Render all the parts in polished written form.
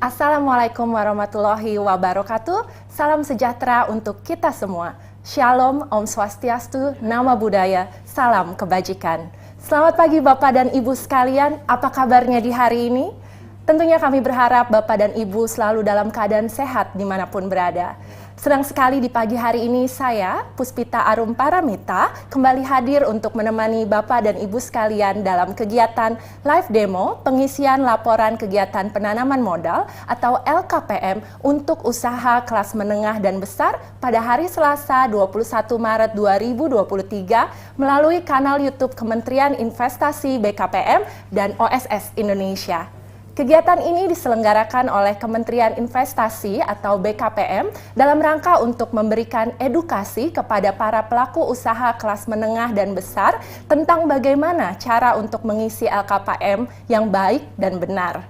Assalamualaikum warahmatullahi wabarakatuh. Salam sejahtera untuk kita semua. Shalom, Om Swastiastu, Nama Budaya, Salam Kebajikan. Selamat pagi Bapak dan Ibu sekalian, apa kabarnya di hari ini? Tentunya kami berharap Bapak dan Ibu selalu dalam keadaan sehat dimanapun berada. Senang sekali di pagi hari ini saya, Puspita Arum Paramita, kembali hadir untuk menemani Bapak dan Ibu sekalian dalam kegiatan live demo pengisian laporan kegiatan penanaman modal atau LKPM untuk usaha kelas menengah dan besar pada hari Selasa 21 Maret 2023 melalui kanal YouTube Kementerian Investasi BKPM dan OSS Indonesia. Kegiatan ini diselenggarakan oleh Kementerian Investasi atau BKPM dalam rangka untuk memberikan edukasi kepada para pelaku usaha kelas menengah dan besar tentang bagaimana cara untuk mengisi LKPM yang baik dan benar.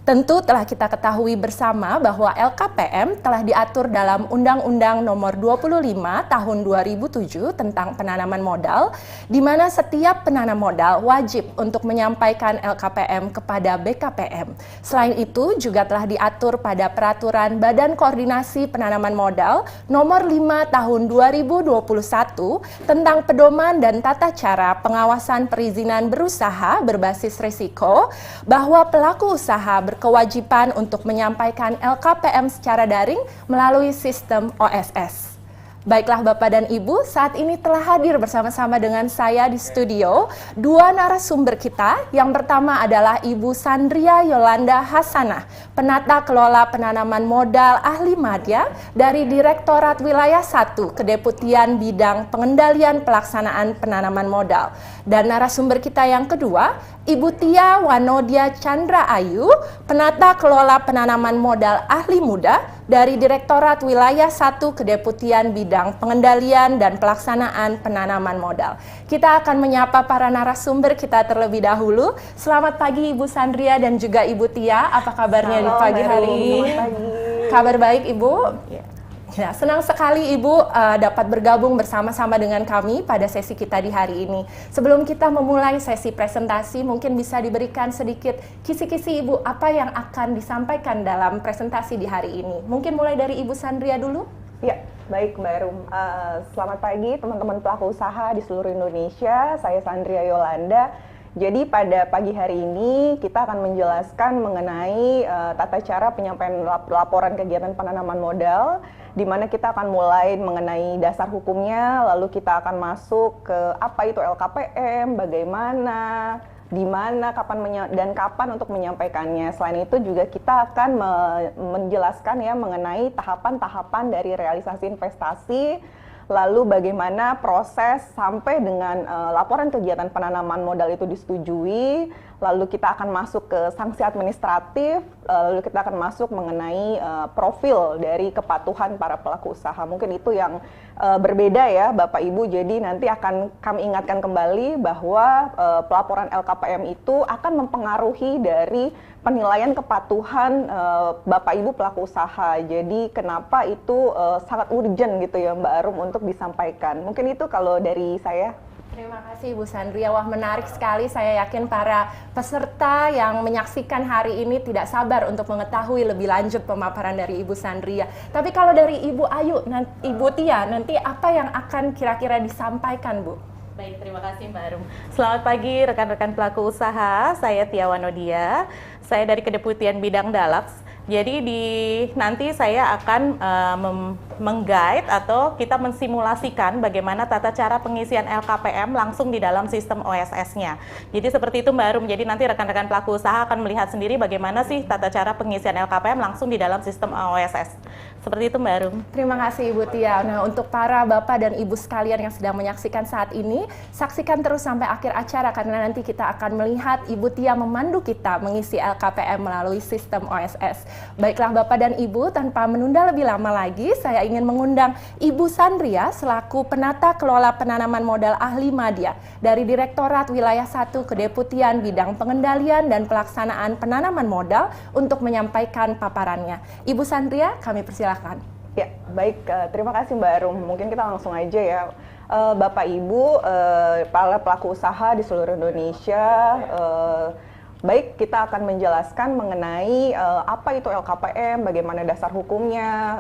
Tentu telah kita ketahui bersama bahwa LKPM telah diatur dalam Undang-Undang Nomor 25 Tahun 2007 tentang penanaman modal, di mana setiap penanam modal wajib untuk menyampaikan LKPM kepada BKPM. Selain itu juga telah diatur pada Peraturan Badan Koordinasi Penanaman Modal Nomor 5 Tahun 2021 tentang pedoman dan tata cara pengawasan perizinan berusaha berbasis risiko, bahwa pelaku usaha berkewajiban untuk menyampaikan LKPM secara daring melalui sistem OSS. Baiklah Bapak dan Ibu, saat ini telah hadir bersama-sama dengan saya di studio dua narasumber kita. Yang pertama adalah Ibu Sandria Yolanda Hasanah, Penata Kelola Penanaman Modal Ahli Madya dari Direktorat Wilayah 1 Kedeputian Bidang Pengendalian Pelaksanaan Penanaman Modal. Dan narasumber kita yang kedua, Ibu Tia Wanodia Chandra Ayu, Penata Kelola Penanaman Modal Ahli Muda dari Direktorat Wilayah 1 Kedeputian Bidang Pengendalian dan Pelaksanaan Penanaman Modal. Kita akan menyapa para narasumber kita terlebih dahulu. Selamat pagi Ibu Sandria dan juga Ibu Tia, apa kabarnya di pagi hari ini? Kabar baik Ibu? Ya, senang sekali Ibu dapat bergabung bersama-sama dengan kami pada sesi kita di hari ini. Sebelum kita memulai sesi presentasi, mungkin bisa diberikan sedikit kisi-kisi Ibu apa yang akan disampaikan dalam presentasi di hari ini. Mungkin mulai dari Ibu Sandria dulu. Ya, baik Mbak Rum. Selamat pagi teman-teman pelaku usaha di seluruh Indonesia. Saya Sandria Yolanda. Jadi pada pagi hari ini kita akan menjelaskan mengenai tata cara penyampaian laporan kegiatan penanaman modal, di mana kita akan mulai mengenai dasar hukumnya, lalu kita akan masuk ke apa itu LKPM, bagaimana, di mana, kapan untuk menyampaikannya. Selain itu juga kita akan menjelaskan ya mengenai tahapan-tahapan dari realisasi investasi, lalu bagaimana proses sampai dengan laporan kegiatan penanaman modal itu disetujui, lalu kita akan masuk ke sanksi administratif, lalu kita akan masuk mengenai profil dari kepatuhan para pelaku usaha. Mungkin itu yang berbeda ya Bapak Ibu, jadi nanti akan kami ingatkan kembali bahwa pelaporan LKPM itu akan mempengaruhi dari penilaian kepatuhan Bapak Ibu pelaku usaha. Jadi kenapa itu sangat urgent gitu ya Mbak Arum untuk disampaikan. Mungkin itu kalau dari saya. Terima kasih Ibu Sandria, wah menarik sekali. Saya yakin para peserta yang menyaksikan hari ini tidak sabar untuk mengetahui lebih lanjut pemaparan dari Ibu Sandria. Tapi kalau dari Ibu Ayu, Ibu Tia, nanti apa yang akan kira-kira disampaikan Bu? Baik, terima kasih Mbak Arum. Selamat pagi rekan-rekan pelaku usaha, saya Tia Wanodia, saya dari Kedeputian Bidang Dalaps. Jadi nanti saya akan meng-guide atau kita mensimulasikan bagaimana tata cara pengisian LKPM langsung di dalam sistem OSS-nya. Jadi seperti itu Mbak Arum, jadi nanti rekan-rekan pelaku usaha akan melihat sendiri bagaimana sih tata cara pengisian LKPM langsung di dalam sistem OSS. Seperti itu Mbak Arum. Terima kasih Ibu Tia. Nah, untuk para Bapak dan Ibu sekalian yang sedang menyaksikan saat ini, saksikan terus sampai akhir acara karena nanti kita akan melihat Ibu Tia memandu kita mengisi LKPM melalui sistem OSS. Baiklah Bapak dan Ibu, tanpa menunda lebih lama lagi, saya ingin mengundang Ibu Sandria selaku Penata Kelola Penanaman Modal Ahli Madya dari Direktorat Wilayah 1 Kedeputian Bidang Pengendalian dan Pelaksanaan Penanaman Modal untuk menyampaikan paparannya. Ibu Sandria, kami persilakan. Ya, baik. Terima kasih Mbak Arum. Mungkin kita langsung aja ya. Bapak Ibu, para pelaku usaha di seluruh Indonesia, Baik, kita akan menjelaskan mengenai apa itu LKPM, bagaimana dasar hukumnya.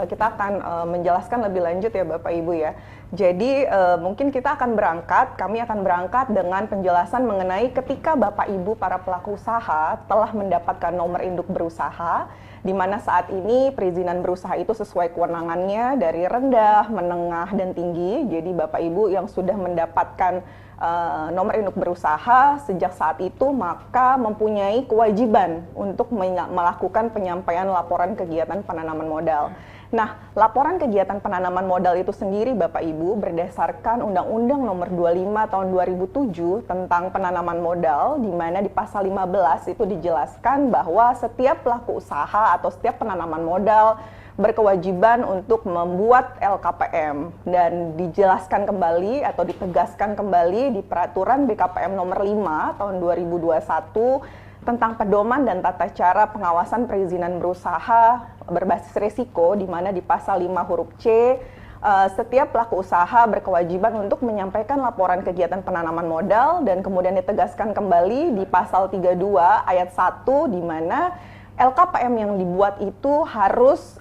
Kita akan menjelaskan lebih lanjut ya Bapak Ibu ya. Jadi mungkin kami akan berangkat dengan penjelasan mengenai ketika Bapak Ibu para pelaku usaha telah mendapatkan nomor induk berusaha, di mana saat ini perizinan berusaha itu sesuai kewenangannya dari rendah, menengah, dan tinggi. Jadi Bapak Ibu yang sudah mendapatkan nomor induk berusaha sejak saat itu maka mempunyai kewajiban untuk melakukan penyampaian laporan kegiatan penanaman modal. Nah, laporan kegiatan penanaman modal itu sendiri Bapak Ibu berdasarkan Undang-Undang Nomor 25 Tahun 2007 tentang penanaman modal, di mana di pasal 15 itu dijelaskan bahwa setiap pelaku usaha atau setiap penanaman modal berkewajiban untuk membuat LKPM, dan dijelaskan kembali atau ditegaskan kembali di Peraturan BKPM Nomor 5 Tahun 2021 tentang pedoman dan tata cara pengawasan perizinan berusaha berbasis risiko, di mana di pasal 5 huruf C setiap pelaku usaha berkewajiban untuk menyampaikan laporan kegiatan penanaman modal, dan kemudian ditegaskan kembali di pasal 32 ayat 1 di mana LKPM yang dibuat itu harus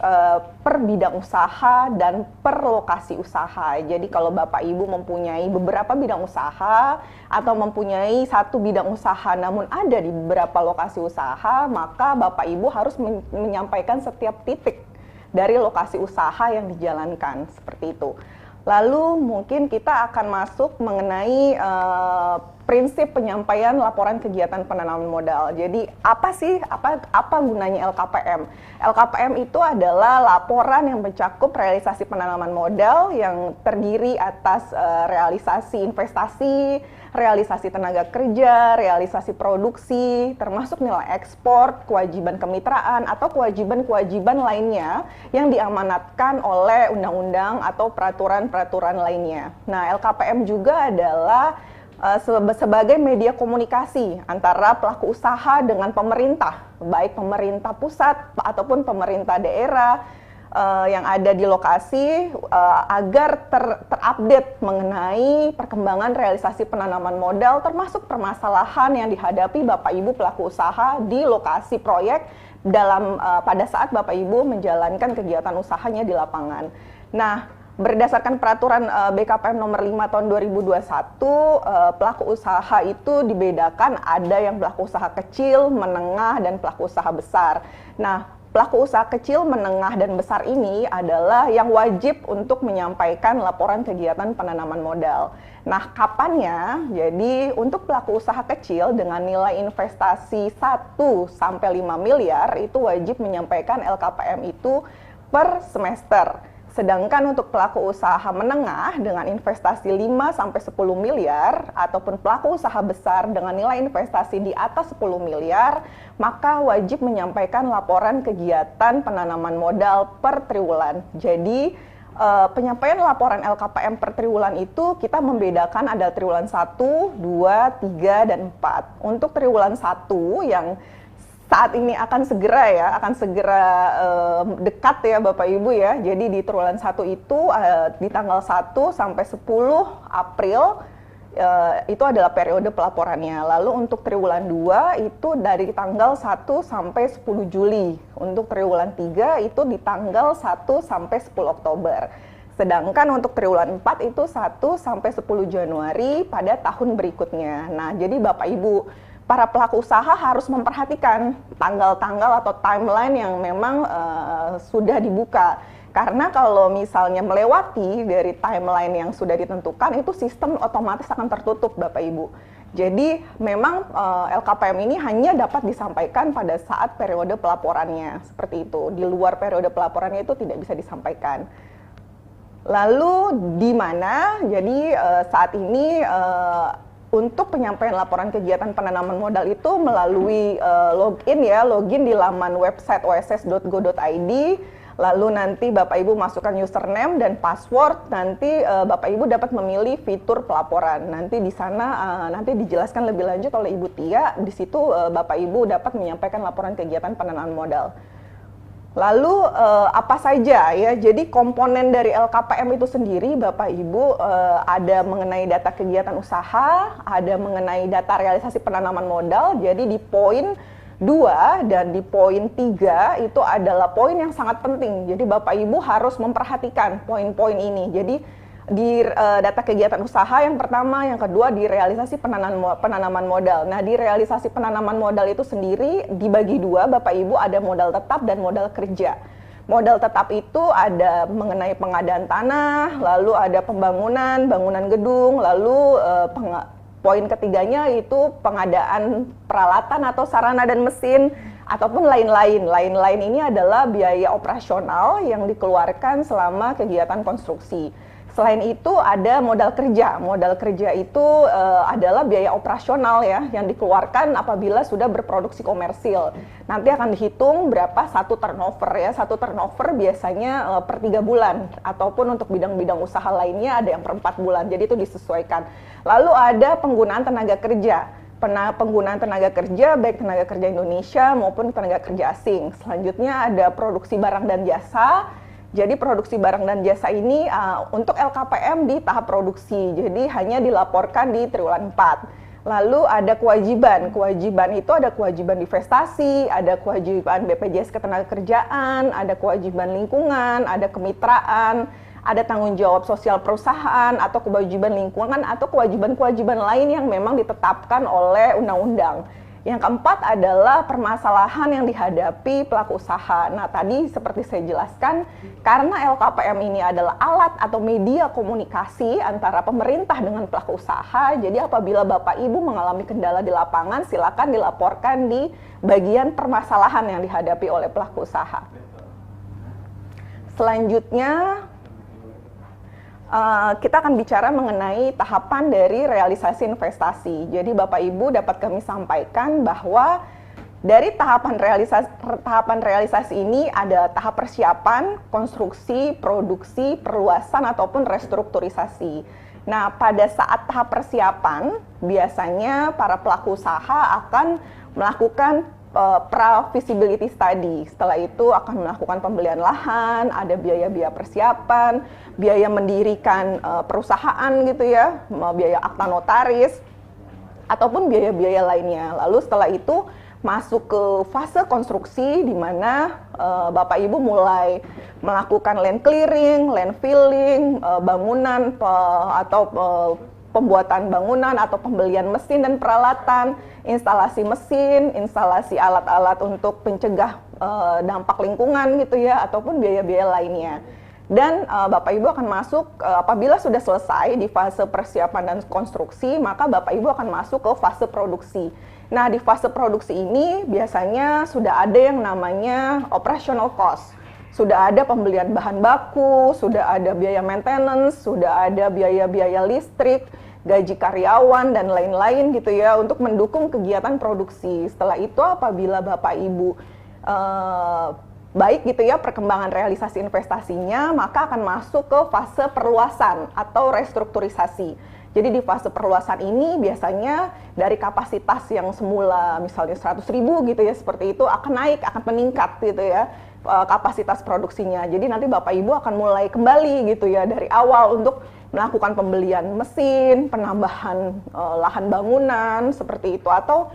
per bidang usaha dan per lokasi usaha. Jadi kalau Bapak Ibu mempunyai beberapa bidang usaha atau mempunyai satu bidang usaha namun ada di beberapa lokasi usaha, maka Bapak Ibu harus menyampaikan setiap titik dari lokasi usaha yang dijalankan, seperti itu. Lalu mungkin kita akan masuk mengenai prinsip penyampaian laporan kegiatan penanaman modal. Jadi apa gunanya LKPM? LKPM itu adalah laporan yang mencakup realisasi penanaman modal yang terdiri atas realisasi investasi, realisasi tenaga kerja, realisasi produksi, termasuk nilai ekspor, kewajiban kemitraan, atau kewajiban-kewajiban lainnya yang diamanatkan oleh undang-undang atau peraturan-peraturan lainnya. Nah, LKPM juga adalah sebagai media komunikasi antara pelaku usaha dengan pemerintah, baik pemerintah pusat ataupun pemerintah daerah yang ada di lokasi, agar terupdate mengenai perkembangan realisasi penanaman modal, termasuk permasalahan yang dihadapi Bapak Ibu pelaku usaha di lokasi proyek pada saat Bapak Ibu menjalankan kegiatan usahanya di lapangan. Nah, berdasarkan peraturan BKPM nomor 5 tahun 2021, pelaku usaha itu dibedakan, ada yang pelaku usaha kecil, menengah, dan pelaku usaha besar. Nah, pelaku usaha kecil, menengah, dan besar ini adalah yang wajib untuk menyampaikan laporan kegiatan penanaman modal. Nah, kapannya? Jadi, untuk pelaku usaha kecil dengan nilai investasi 1 sampai 5 miliar itu wajib menyampaikan LKPM itu per semester. Sedangkan untuk pelaku usaha menengah dengan investasi 5 sampai 10 miliar ataupun pelaku usaha besar dengan nilai investasi di atas 10 miliar, maka wajib menyampaikan laporan kegiatan penanaman modal per triwulan. Jadi penyampaian laporan LKPM per triwulan itu kita membedakan ada triwulan 1, 2, 3, dan 4. Untuk triwulan 1 yang saat ini akan segera dekat ya Bapak Ibu ya. Jadi di triwulan 1 itu di tanggal 1 sampai 10 April itu adalah periode pelaporannya. Lalu untuk triwulan 2 itu dari tanggal 1 sampai 10 Juli. Untuk triwulan 3 itu di tanggal 1 sampai 10 Oktober. Sedangkan untuk triwulan 4 itu 1 sampai 10 Januari pada tahun berikutnya. Nah, jadi Bapak Ibu para pelaku usaha harus memperhatikan tanggal-tanggal atau timeline yang memang sudah dibuka. Karena kalau misalnya melewati dari timeline yang sudah ditentukan, itu sistem otomatis akan tertutup Bapak Ibu. Jadi memang LKPM ini hanya dapat disampaikan pada saat periode pelaporannya, seperti itu. Di luar periode pelaporannya itu tidak bisa disampaikan. Lalu di mana? Jadi saat ini untuk penyampaian laporan kegiatan penanaman modal itu melalui login di laman website oss.go.id, lalu nanti Bapak Ibu masukkan username dan password, nanti Bapak Ibu dapat memilih fitur pelaporan. Nanti di sana nanti dijelaskan lebih lanjut oleh Ibu Tia, di situ Bapak Ibu dapat menyampaikan laporan kegiatan penanaman modal. Lalu apa saja ya? Jadi komponen dari LKPM itu sendiri, Bapak Ibu, ada mengenai data kegiatan usaha, ada mengenai data realisasi penanaman modal. Jadi di poin 2 dan di poin 3 itu adalah poin yang sangat penting. Jadi Bapak Ibu harus memperhatikan poin-poin ini. Jadi di data kegiatan usaha yang pertama, yang kedua di realisasi penanaman modal. Nah, di realisasi penanaman modal itu sendiri dibagi dua, Bapak Ibu, ada modal tetap dan modal kerja. Modal tetap itu ada mengenai pengadaan tanah, lalu ada pembangunan, bangunan gedung, lalu poin ketiganya itu pengadaan peralatan atau sarana dan mesin, ataupun lain-lain. Lain-lain ini adalah biaya operasional yang dikeluarkan selama kegiatan konstruksi. Selain itu ada modal kerja. Modal kerja itu adalah biaya operasional ya yang dikeluarkan apabila sudah berproduksi komersil. Nanti akan dihitung berapa satu turnover ya. Satu turnover biasanya per 3 bulan ataupun untuk bidang-bidang usaha lainnya ada yang per 4 bulan. Jadi itu disesuaikan. Lalu ada penggunaan tenaga kerja. Penggunaan tenaga kerja baik tenaga kerja Indonesia maupun tenaga kerja asing. Selanjutnya ada produksi barang dan jasa. Jadi produksi barang dan jasa ini untuk LKPM di tahap produksi, jadi hanya dilaporkan di triwulan 4. Lalu ada kewajiban itu ada kewajiban divestasi, ada kewajiban BPJS Ketenagakerjaan, ada kewajiban lingkungan, ada kemitraan, ada tanggung jawab sosial perusahaan, atau kewajiban lingkungan, atau kewajiban-kewajiban lain yang memang ditetapkan oleh undang-undang. Yang keempat adalah permasalahan yang dihadapi pelaku usaha. Nah, tadi seperti saya jelaskan, karena LKPM ini adalah alat atau media komunikasi antara pemerintah dengan pelaku usaha, jadi apabila Bapak Ibu mengalami kendala di lapangan, silakan dilaporkan di bagian permasalahan yang dihadapi oleh pelaku usaha. Selanjutnya, kita akan bicara mengenai tahapan dari realisasi investasi. Jadi Bapak Ibu dapat kami sampaikan bahwa dari tahapan realisasi ini ada tahap persiapan, konstruksi, produksi, perluasan ataupun restrukturisasi. Nah, pada saat tahap persiapan, biasanya para pelaku usaha akan melakukan pra-feasibility study. Setelah itu akan melakukan pembelian lahan, ada biaya-biaya persiapan, biaya mendirikan perusahaan gitu ya, biaya akta notaris, ataupun biaya-biaya lainnya. Lalu setelah itu masuk ke fase konstruksi di mana Bapak Ibu mulai melakukan land clearing, land filling, bangunan atau pembuatan bangunan atau pembelian mesin dan peralatan, instalasi mesin, instalasi alat-alat untuk pencegah dampak lingkungan gitu ya, ataupun biaya-biaya lainnya. Dan Bapak Ibu akan masuk, apabila sudah selesai di fase persiapan dan konstruksi, maka Bapak Ibu akan masuk ke fase produksi. Nah, di fase produksi ini biasanya sudah ada yang namanya operational cost. Sudah ada pembelian bahan baku, sudah ada biaya maintenance, sudah ada biaya-biaya listrik, gaji karyawan, dan lain-lain gitu ya, untuk mendukung kegiatan produksi. Setelah itu apabila Bapak Ibu baik gitu ya perkembangan realisasi investasinya, maka akan masuk ke fase perluasan atau restrukturisasi. Jadi di fase perluasan ini biasanya dari kapasitas yang semula misalnya 100.000 gitu ya, seperti itu akan naik, akan meningkat gitu ya kapasitas produksinya. Jadi nanti Bapak Ibu akan mulai kembali gitu ya dari awal untuk melakukan pembelian mesin, penambahan lahan bangunan seperti itu, atau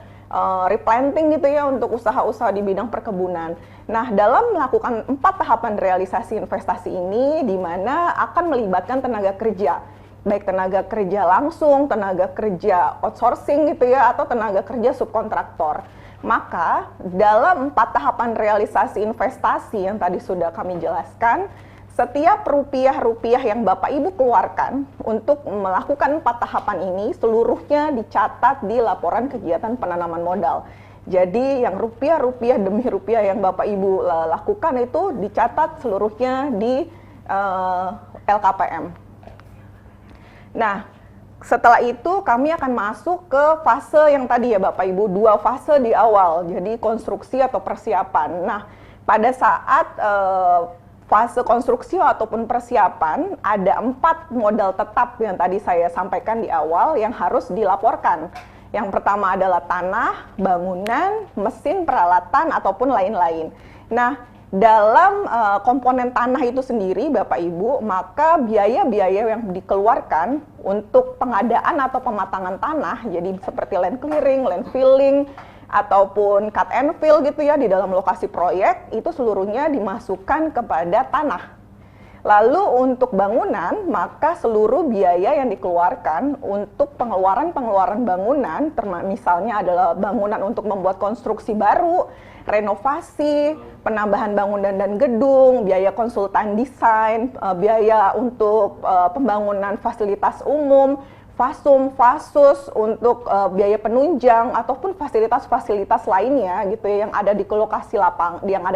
replanting gitu ya untuk usaha-usaha di bidang perkebunan. Nah, dalam melakukan 4 tahapan realisasi investasi ini di mana akan melibatkan tenaga kerja, baik tenaga kerja langsung, tenaga kerja outsourcing gitu ya, atau tenaga kerja subkontraktor. Maka dalam 4 tahapan realisasi investasi yang tadi sudah kami jelaskan, setiap rupiah-rupiah yang Bapak Ibu keluarkan untuk melakukan 4 tahapan ini seluruhnya dicatat di laporan kegiatan penanaman modal. Jadi yang rupiah-rupiah demi rupiah yang Bapak Ibu lakukan itu dicatat seluruhnya di LKPM. Nah, setelah itu kami akan masuk ke fase yang tadi ya Bapak Ibu, 2 fase di awal, jadi konstruksi atau persiapan. Nah, pada saat fase konstruksi ataupun persiapan, ada 4 modal tetap yang tadi saya sampaikan di awal yang harus dilaporkan. Yang pertama adalah tanah, bangunan, mesin, peralatan, ataupun lain-lain. Nah, Dalam komponen tanah itu sendiri, Bapak Ibu, maka biaya-biaya yang dikeluarkan untuk pengadaan atau pematangan tanah, jadi seperti land clearing, land filling, ataupun cut and fill gitu ya di dalam lokasi proyek, itu seluruhnya dimasukkan kepada tanah. Lalu untuk bangunan, maka seluruh biaya yang dikeluarkan untuk pengeluaran bangunan, misalnya adalah bangunan untuk membuat konstruksi baru, renovasi, penambahan bangunan dan gedung, biaya konsultan desain, biaya untuk pembangunan fasilitas umum, fasum, fasus untuk biaya penunjang ataupun fasilitas-fasilitas lainnya gitu ya yang ada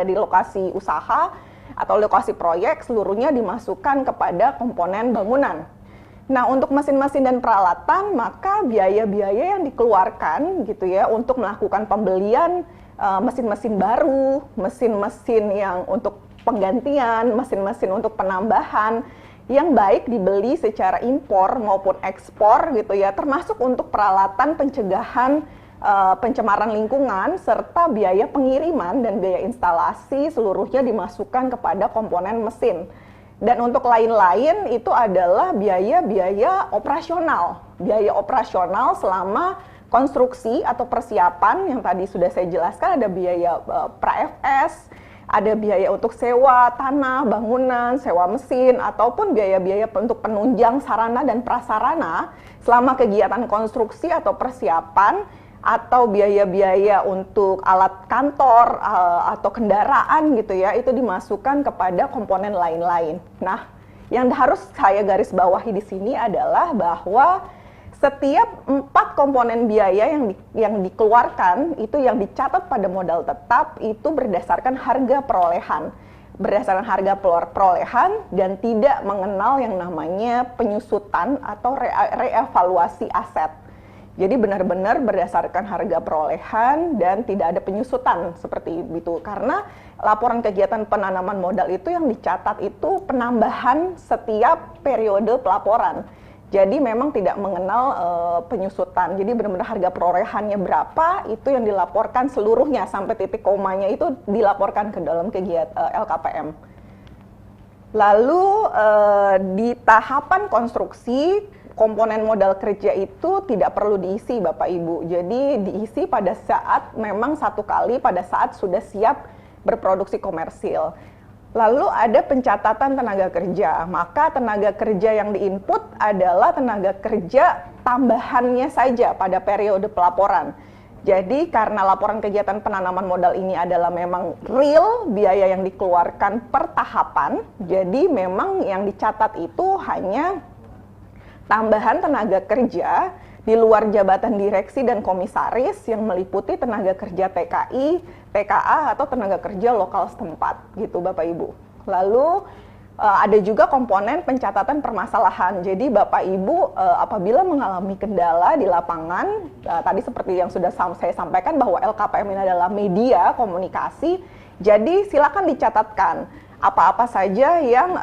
di lokasi usaha atau lokasi proyek, seluruhnya dimasukkan kepada komponen bangunan. Nah, untuk mesin-mesin dan peralatan, maka biaya-biaya yang dikeluarkan gitu ya untuk melakukan pembelian mesin-mesin baru, mesin-mesin yang untuk penggantian, mesin-mesin untuk penambahan, yang baik dibeli secara impor maupun ekspor gitu ya, termasuk untuk peralatan pencegahan pencemaran lingkungan, serta biaya pengiriman dan biaya instalasi seluruhnya dimasukkan kepada komponen mesin. Dan untuk lain-lain itu adalah biaya-biaya operasional. Biaya operasional selama konstruksi atau persiapan yang tadi sudah saya jelaskan, ada biaya pra-FS, ada biaya untuk sewa tanah, bangunan, sewa mesin, ataupun biaya-biaya untuk penunjang sarana dan prasarana selama kegiatan konstruksi atau persiapan, atau biaya-biaya untuk alat kantor atau kendaraan gitu ya, itu dimasukkan kepada komponen lain-lain. Nah, yang harus saya garis bawahi di sini adalah bahwa setiap 4 komponen biaya yang dikeluarkan itu yang dicatat pada modal tetap itu berdasarkan harga perolehan. Berdasarkan harga perolehan dan tidak mengenal yang namanya penyusutan atau reevaluasi aset. Jadi benar-benar berdasarkan harga perolehan dan tidak ada penyusutan seperti itu. Karena laporan kegiatan penanaman modal itu yang dicatat itu penambahan setiap periode pelaporan. Jadi memang tidak mengenal penyusutan. Jadi benar-benar harga perolehannya berapa itu yang dilaporkan seluruhnya sampai titik komanya itu dilaporkan ke dalam kegiatan LKPM. Lalu di tahapan konstruksi, komponen modal kerja itu tidak perlu diisi Bapak Ibu. Jadi diisi pada saat memang satu kali pada saat sudah siap berproduksi komersil. Lalu ada pencatatan tenaga kerja. Maka tenaga kerja yang diinput adalah tenaga kerja tambahannya saja pada periode pelaporan. Jadi karena laporan kegiatan penanaman modal ini adalah memang real biaya yang dikeluarkan per tahapan, jadi memang yang dicatat itu hanya tambahan tenaga kerja di luar jabatan direksi dan komisaris yang meliputi tenaga kerja TKI, TKA atau tenaga kerja lokal setempat gitu Bapak Ibu. Lalu ada juga komponen pencatatan permasalahan. Jadi Bapak Ibu apabila mengalami kendala di lapangan, tadi seperti yang sudah saya sampaikan bahwa LKPM ini adalah media komunikasi, jadi silakan dicatatkan apa-apa saja yang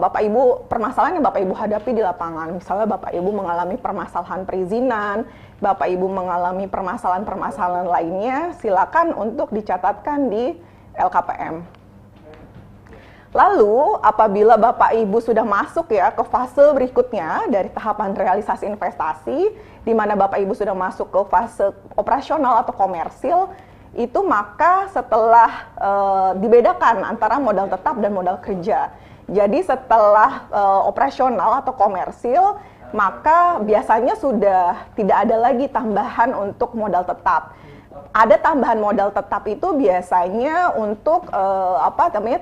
Bapak Ibu, permasalahan yang Bapak Ibu hadapi di lapangan. Misalnya Bapak Ibu mengalami permasalahan perizinan, Bapak Ibu mengalami permasalahan-permasalahan lainnya, silakan untuk dicatatkan di LKPM. Lalu apabila Bapak Ibu sudah masuk ya ke fase berikutnya dari tahapan realisasi investasi, di mana Bapak Ibu sudah masuk ke fase operasional atau komersil, itu maka setelah dibedakan antara modal tetap dan modal kerja. Jadi setelah operasional atau komersil, maka biasanya sudah tidak ada lagi tambahan untuk modal tetap. Ada tambahan modal tetap itu biasanya untuk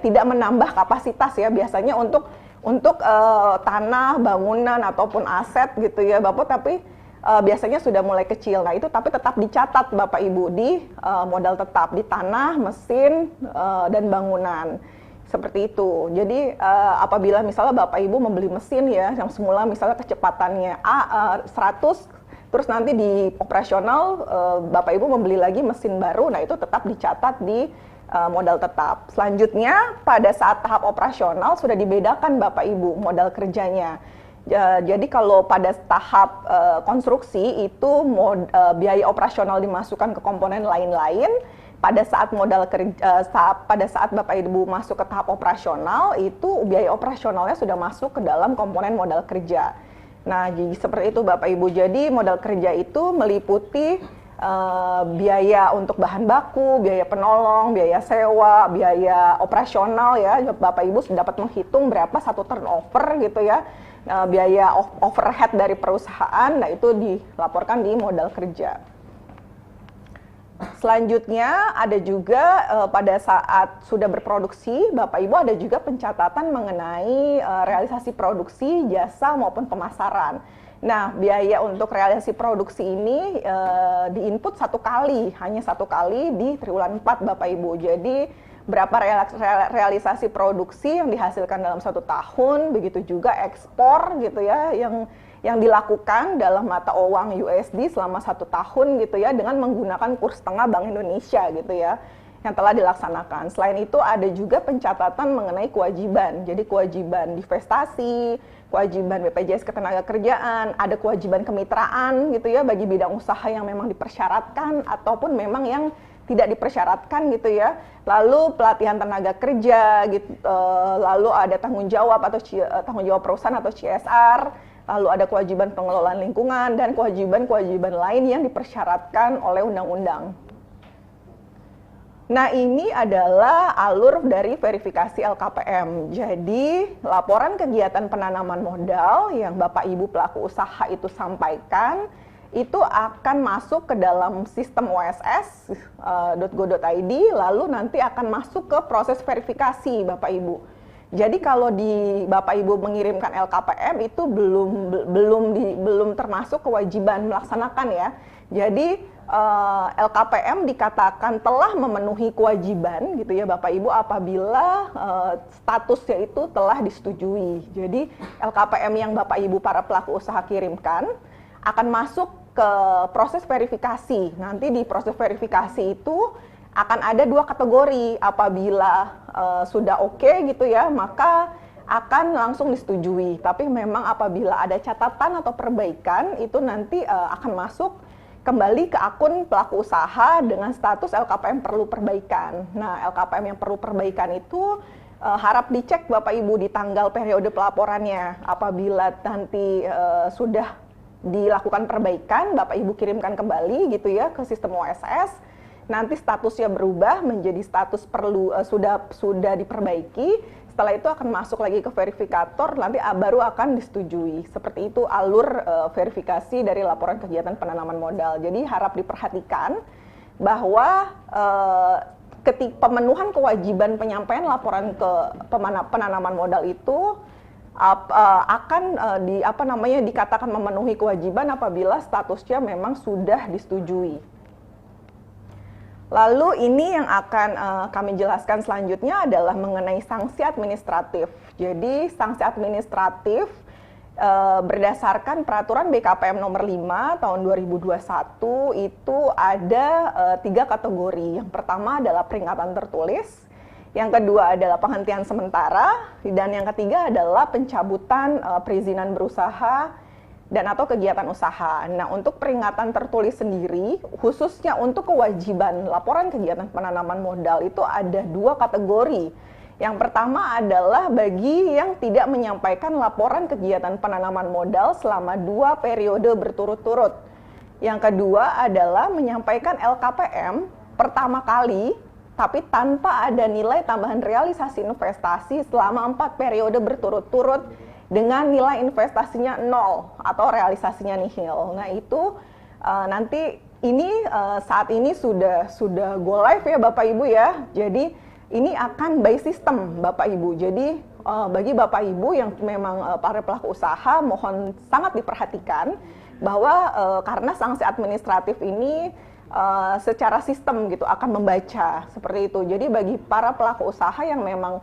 tidak menambah kapasitas ya, biasanya untuk tanah, bangunan ataupun aset gitu ya Bapak, tapi biasanya sudah mulai kecil. Nah itu tapi tetap dicatat Bapak Ibu di modal tetap, di tanah, mesin, dan bangunan. Seperti itu. Jadi apabila misalnya Bapak Ibu membeli mesin ya, yang semula misalnya kecepatannya 100, terus nanti di operasional Bapak Ibu membeli lagi mesin baru, nah itu tetap dicatat di modal tetap. Selanjutnya pada saat tahap operasional sudah dibedakan Bapak Ibu modal kerjanya. Jadi kalau pada tahap konstruksi itu biaya operasional dimasukkan ke komponen lain-lain, pada saat pada saat Bapak Ibu masuk ke tahap operasional, itu biaya operasionalnya sudah masuk ke dalam komponen modal kerja. Nah, jadi seperti itu Bapak Ibu. Jadi modal kerja itu meliputi biaya untuk bahan baku, biaya penolong, biaya sewa, biaya operasional ya. Bapak Ibu sudah dapat menghitung berapa satu turnover gitu ya. Biaya overhead dari perusahaan, nah itu dilaporkan di modal kerja. Selanjutnya ada juga pada saat sudah berproduksi, Bapak Ibu ada juga pencatatan mengenai realisasi produksi, jasa maupun pemasaran. Nah, biaya untuk realisasi produksi ini diinput hanya satu kali di triwulan 4 Bapak Ibu. Jadi berapa realisasi produksi yang dihasilkan dalam 1 tahun, begitu juga ekspor gitu ya, yang dilakukan dalam mata uang USD selama 1 tahun gitu ya, dengan menggunakan kurs tengah Bank Indonesia gitu ya, yang telah dilaksanakan. Selain itu ada juga pencatatan mengenai kewajiban. Jadi kewajiban divestasi, kewajiban BPJS Ketenagakerjaan, ada kewajiban kemitraan gitu ya bagi bidang usaha yang memang dipersyaratkan ataupun memang yang tidak dipersyaratkan gitu ya. Lalu pelatihan tenaga kerja gitu, lalu ada tanggung jawab tanggung jawab perusahaan atau CSR. Lalu ada kewajiban pengelolaan lingkungan dan kewajiban-kewajiban lain yang dipersyaratkan oleh undang-undang. Nah, ini adalah alur dari verifikasi LKPM. Jadi, laporan kegiatan penanaman modal yang Bapak Ibu pelaku usaha itu sampaikan, itu akan masuk ke dalam sistem oss.go.id, lalu nanti akan masuk ke proses verifikasi Bapak Ibu. Jadi kalau Bapak Ibu mengirimkan LKPM itu belum termasuk kewajiban melaksanakan ya. Jadi LKPM dikatakan telah memenuhi kewajiban gitu ya Bapak Ibu apabila statusnya itu telah disetujui. Jadi LKPM yang Bapak Ibu para pelaku usaha kirimkan akan masuk ke proses verifikasi. Nanti di proses verifikasi itu akan ada 2 kategori. Apabila sudah oke gitu ya, maka akan langsung disetujui. Tapi memang apabila ada catatan atau perbaikan, itu nanti akan masuk kembali ke akun pelaku usaha dengan status LKPM perlu perbaikan. Nah, LKPM yang perlu perbaikan itu harap dicek Bapak Ibu di tanggal periode pelaporannya. Apabila nanti sudah dilakukan perbaikan, Bapak Ibu kirimkan kembali gitu ya ke sistem OSS. Nanti statusnya berubah menjadi status perlu sudah diperbaiki. Setelah itu akan masuk lagi ke verifikator, nanti baru akan disetujui. Seperti itu alur verifikasi dari laporan kegiatan penanaman modal. Jadi harap diperhatikan bahwa pemenuhan kewajiban penyampaian laporan ke penanaman modal itu akan dikatakan memenuhi kewajiban apabila statusnya memang sudah disetujui. Lalu ini yang akan kami jelaskan selanjutnya adalah mengenai sanksi administratif. Jadi sanksi administratif berdasarkan peraturan BKPM nomor 5 tahun 2021 itu ada 3 kategori. Yang pertama adalah peringatan tertulis, yang kedua adalah penghentian sementara, dan yang ketiga adalah pencabutan perizinan berusaha dan atau kegiatan usaha. Nah, untuk peringatan tertulis sendiri, khususnya untuk kewajiban laporan kegiatan penanaman modal itu ada 2 kategori. Yang pertama adalah bagi yang tidak menyampaikan laporan kegiatan penanaman modal selama 2 periode berturut-turut. Yang kedua adalah menyampaikan LKPM pertama kali, tapi tanpa ada nilai tambahan realisasi investasi selama 4 periode berturut-turut dengan nilai investasinya 0 atau realisasinya nihil. Nah itu nanti ini saat ini sudah go live ya Bapak Ibu ya. Jadi ini akan by system Bapak Ibu. Jadi bagi Bapak Ibu yang memang para pelaku usaha mohon sangat diperhatikan bahwa karena sanksi administratif ini secara sistem gitu akan membaca seperti itu. Jadi bagi para pelaku usaha yang memang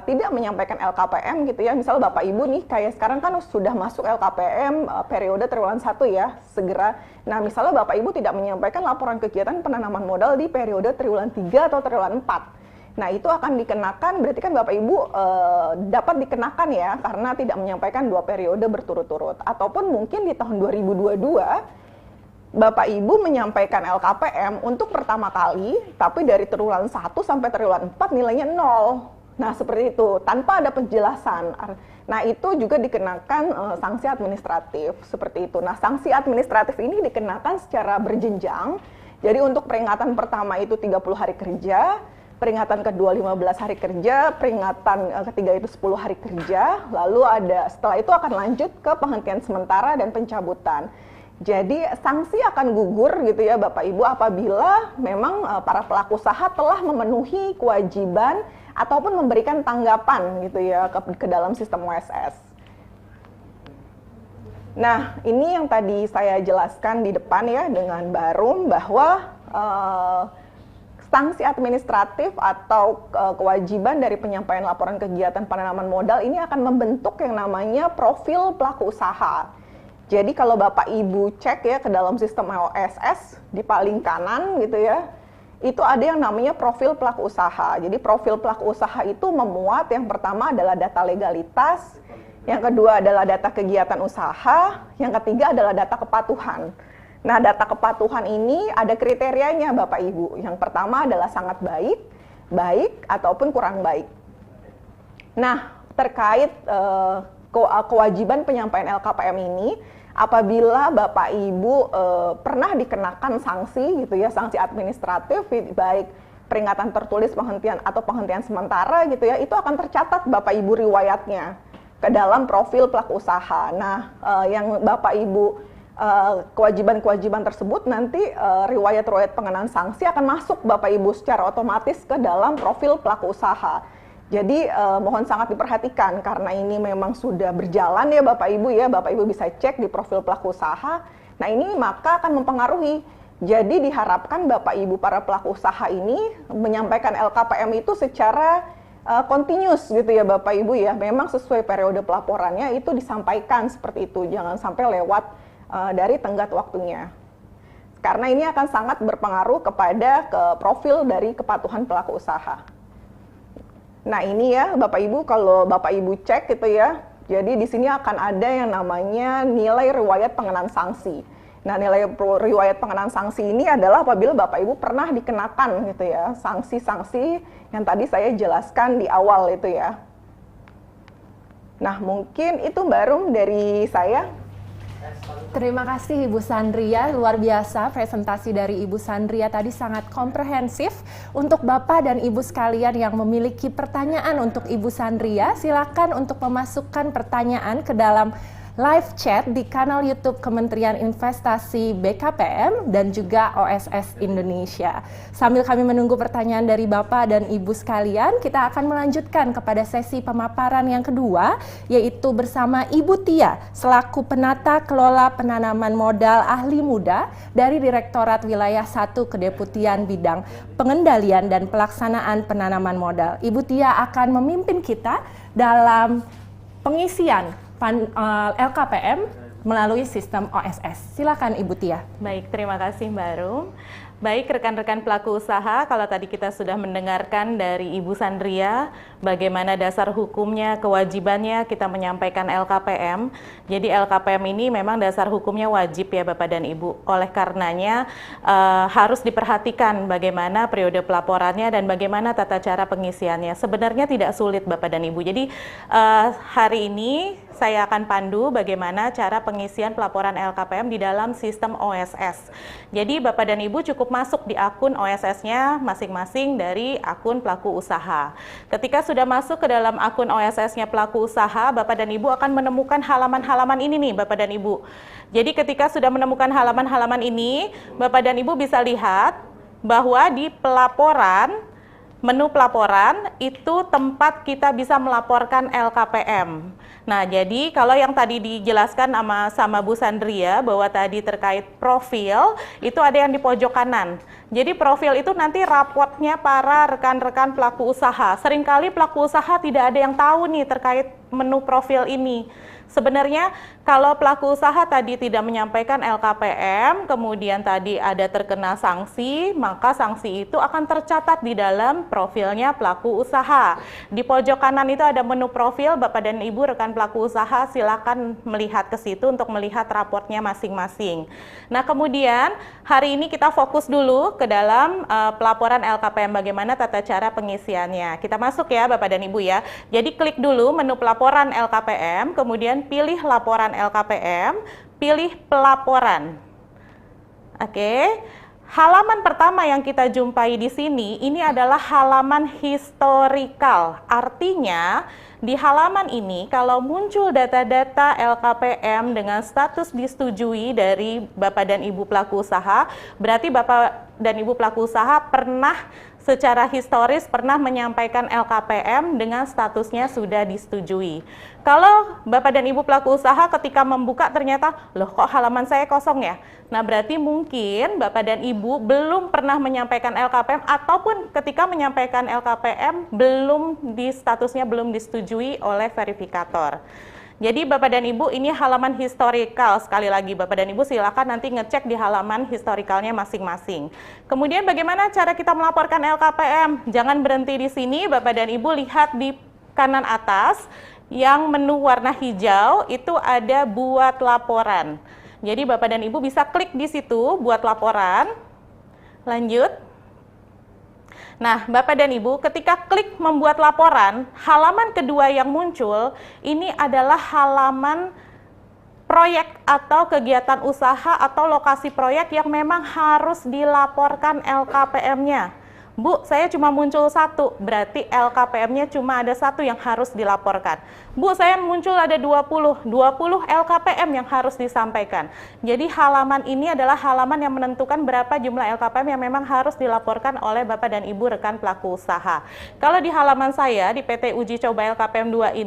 tidak menyampaikan LKPM gitu ya, misal Bapak Ibu nih kayak sekarang kan sudah masuk LKPM periode triwulan 1 ya, segera. Nah misalnya Bapak Ibu tidak menyampaikan laporan kegiatan penanaman modal di periode triwulan 3 atau triwulan 4. Nah itu akan dikenakan, berarti kan Bapak Ibu dapat dikenakan ya, karena tidak menyampaikan 2 periode berturut-turut. Ataupun mungkin di tahun 2022, Bapak Ibu menyampaikan LKPM untuk pertama kali, tapi dari triwulan 1 sampai triwulan 4 nilainya 0. Nah, seperti itu, tanpa ada penjelasan. Nah, itu juga dikenakan sanksi administratif, seperti itu. Nah, sanksi administratif ini dikenakan secara berjenjang. Jadi untuk peringatan pertama itu 30 hari kerja, peringatan kedua 15 hari kerja, peringatan ketiga itu 10 hari kerja, lalu setelah itu akan lanjut ke penghentian sementara dan pencabutan. Jadi sanksi akan gugur gitu ya Bapak Ibu apabila memang para pelaku usaha telah memenuhi kewajiban ataupun memberikan tanggapan gitu ya ke dalam sistem OSS. Nah, ini yang tadi saya jelaskan di depan ya dengan Barum bahwa sanksi administratif atau kewajiban dari penyampaian laporan kegiatan penanaman modal ini akan membentuk yang namanya profil pelaku usaha. Jadi kalau Bapak Ibu cek ya ke dalam sistem OSS di paling kanan gitu ya, itu ada yang namanya profil pelaku usaha. Jadi profil pelaku usaha itu memuat yang pertama adalah data legalitas, yang kedua adalah data kegiatan usaha, yang ketiga adalah data kepatuhan. Nah, data kepatuhan ini ada kriterianya Bapak Ibu. Yang pertama adalah sangat baik, baik ataupun kurang baik. Nah, terkait kewajiban penyampaian LKPM ini, apabila Bapak Ibu pernah dikenakan sanksi gitu ya, sanksi administratif baik peringatan tertulis penghentian atau penghentian sementara gitu ya, itu akan tercatat Bapak Ibu riwayatnya ke dalam profil pelaku usaha. Nah, yang Bapak Ibu kewajiban-kewajiban tersebut nanti riwayat-riwayat pengenaan sanksi akan masuk Bapak Ibu secara otomatis ke dalam profil pelaku usaha. Jadi mohon sangat diperhatikan karena ini memang sudah berjalan ya Bapak Ibu ya, Bapak Ibu bisa cek di profil pelaku usaha. Nah, ini maka akan mempengaruhi. Jadi diharapkan Bapak Ibu para pelaku usaha ini menyampaikan LKPM itu secara continuous gitu ya Bapak Ibu ya. Memang sesuai periode pelaporannya itu disampaikan seperti itu, jangan sampai lewat dari tenggat waktunya. Karena ini akan sangat berpengaruh kepada profil dari kepatuhan pelaku usaha. Nah, ini ya Bapak Ibu, kalau Bapak Ibu cek gitu ya, jadi di sini akan ada yang namanya nilai riwayat pengenaan sanksi. Nah, nilai riwayat pengenaan sanksi ini adalah apabila Bapak Ibu pernah dikenakan gitu ya, sanksi-sanksi yang tadi saya jelaskan di awal itu ya. Nah, mungkin itu baru dari saya. Terima kasih Ibu Sandria, luar biasa presentasi dari Ibu Sandria tadi sangat komprehensif. Untuk Bapak dan Ibu sekalian yang memiliki pertanyaan untuk Ibu Sandria, silakan untuk memasukkan pertanyaan ke dalam live chat di kanal YouTube Kementerian Investasi BKPM dan juga OSS Indonesia. Sambil kami menunggu pertanyaan dari Bapak dan Ibu sekalian, kita akan melanjutkan kepada sesi pemaparan yang kedua, yaitu bersama Ibu Tia, selaku Penata Kelola Penanaman Modal Ahli Muda dari Direktorat Wilayah 1 Kedeputian Bidang Pengendalian dan Pelaksanaan Penanaman Modal. Ibu Tia akan memimpin kita dalam pengisian LKPM melalui sistem OSS. Silakan Ibu Tia. Baik, terima kasih Mbak Rum. Baik rekan-rekan pelaku usaha, kalau tadi kita sudah mendengarkan dari Ibu Sandria bagaimana dasar hukumnya, kewajibannya kita menyampaikan LKPM. Jadi LKPM ini memang dasar hukumnya wajib ya Bapak dan Ibu. Oleh karenanya harus diperhatikan bagaimana periode pelaporannya dan bagaimana tata cara pengisiannya. Sebenarnya tidak sulit Bapak dan Ibu. Jadi hari ini saya akan pandu bagaimana cara pengisian pelaporan LKPM di dalam sistem OSS. Jadi Bapak dan Ibu cukup masuk di akun OSS-nya masing-masing dari akun pelaku usaha. Ketika sudah masuk ke dalam akun OSS-nya pelaku usaha, Bapak dan Ibu akan menemukan halaman-halaman ini nih Bapak dan Ibu. Jadi ketika sudah menemukan halaman-halaman ini, Bapak dan Ibu bisa lihat bahwa di pelaporan, menu pelaporan itu tempat kita bisa melaporkan LKPM. Nah, jadi kalau yang tadi dijelaskan sama Bu Sandria bahwa tadi terkait profil, itu ada yang di pojok kanan. Jadi profil itu nanti raportnya para rekan-rekan pelaku usaha. Seringkali pelaku usaha tidak ada yang tahu nih terkait menu profil ini. Sebenarnya kalau pelaku usaha tadi tidak menyampaikan LKPM, kemudian tadi ada terkena sanksi, maka sanksi itu akan tercatat di dalam profilnya pelaku usaha. Di pojok kanan itu ada menu profil, Bapak dan Ibu rekan pelaku usaha silakan melihat ke situ untuk melihat raportnya masing-masing. Nah, kemudian hari ini kita fokus dulu ke dalam pelaporan LKPM, bagaimana tata cara pengisiannya. Kita masuk ya Bapak dan Ibu ya. Jadi klik dulu menu pelaporan LKPM, kemudian pilih laporan LKPM, pilih pelaporan. Oke. Halaman pertama yang kita jumpai di sini ini adalah halaman historical. Artinya di halaman ini kalau muncul data-data LKPM dengan status disetujui dari Bapak dan Ibu pelaku usaha, berarti Bapak dan Ibu pelaku usaha pernah secara historis pernah menyampaikan LKPM dengan statusnya sudah disetujui. Kalau Bapak dan Ibu pelaku usaha ketika membuka ternyata, loh kok halaman saya kosong ya? Nah berarti mungkin Bapak dan Ibu belum pernah menyampaikan LKPM ataupun ketika menyampaikan LKPM statusnya belum disetujui oleh verifikator. Jadi Bapak dan Ibu ini halaman historical, sekali lagi Bapak dan Ibu silakan nanti ngecek di halaman historikalnya masing-masing. Kemudian bagaimana cara kita melaporkan LKPM? Jangan berhenti di sini, Bapak dan Ibu lihat di kanan atas yang menu warna hijau itu ada buat laporan. Jadi Bapak dan Ibu bisa klik di situ buat laporan. Lanjut. Nah, Bapak dan Ibu, ketika klik membuat laporan, halaman kedua yang muncul, ini adalah halaman proyek atau kegiatan usaha atau lokasi proyek yang memang harus dilaporkan LKPM-nya. Bu, saya cuma muncul satu, berarti LKPM-nya cuma ada satu yang harus dilaporkan. Bu, saya muncul ada 20 LKPM yang harus disampaikan. Jadi halaman ini adalah halaman yang menentukan berapa jumlah LKPM yang memang harus dilaporkan oleh Bapak dan Ibu rekan pelaku usaha. Kalau di halaman saya, di PT Uji Coba LKPM 2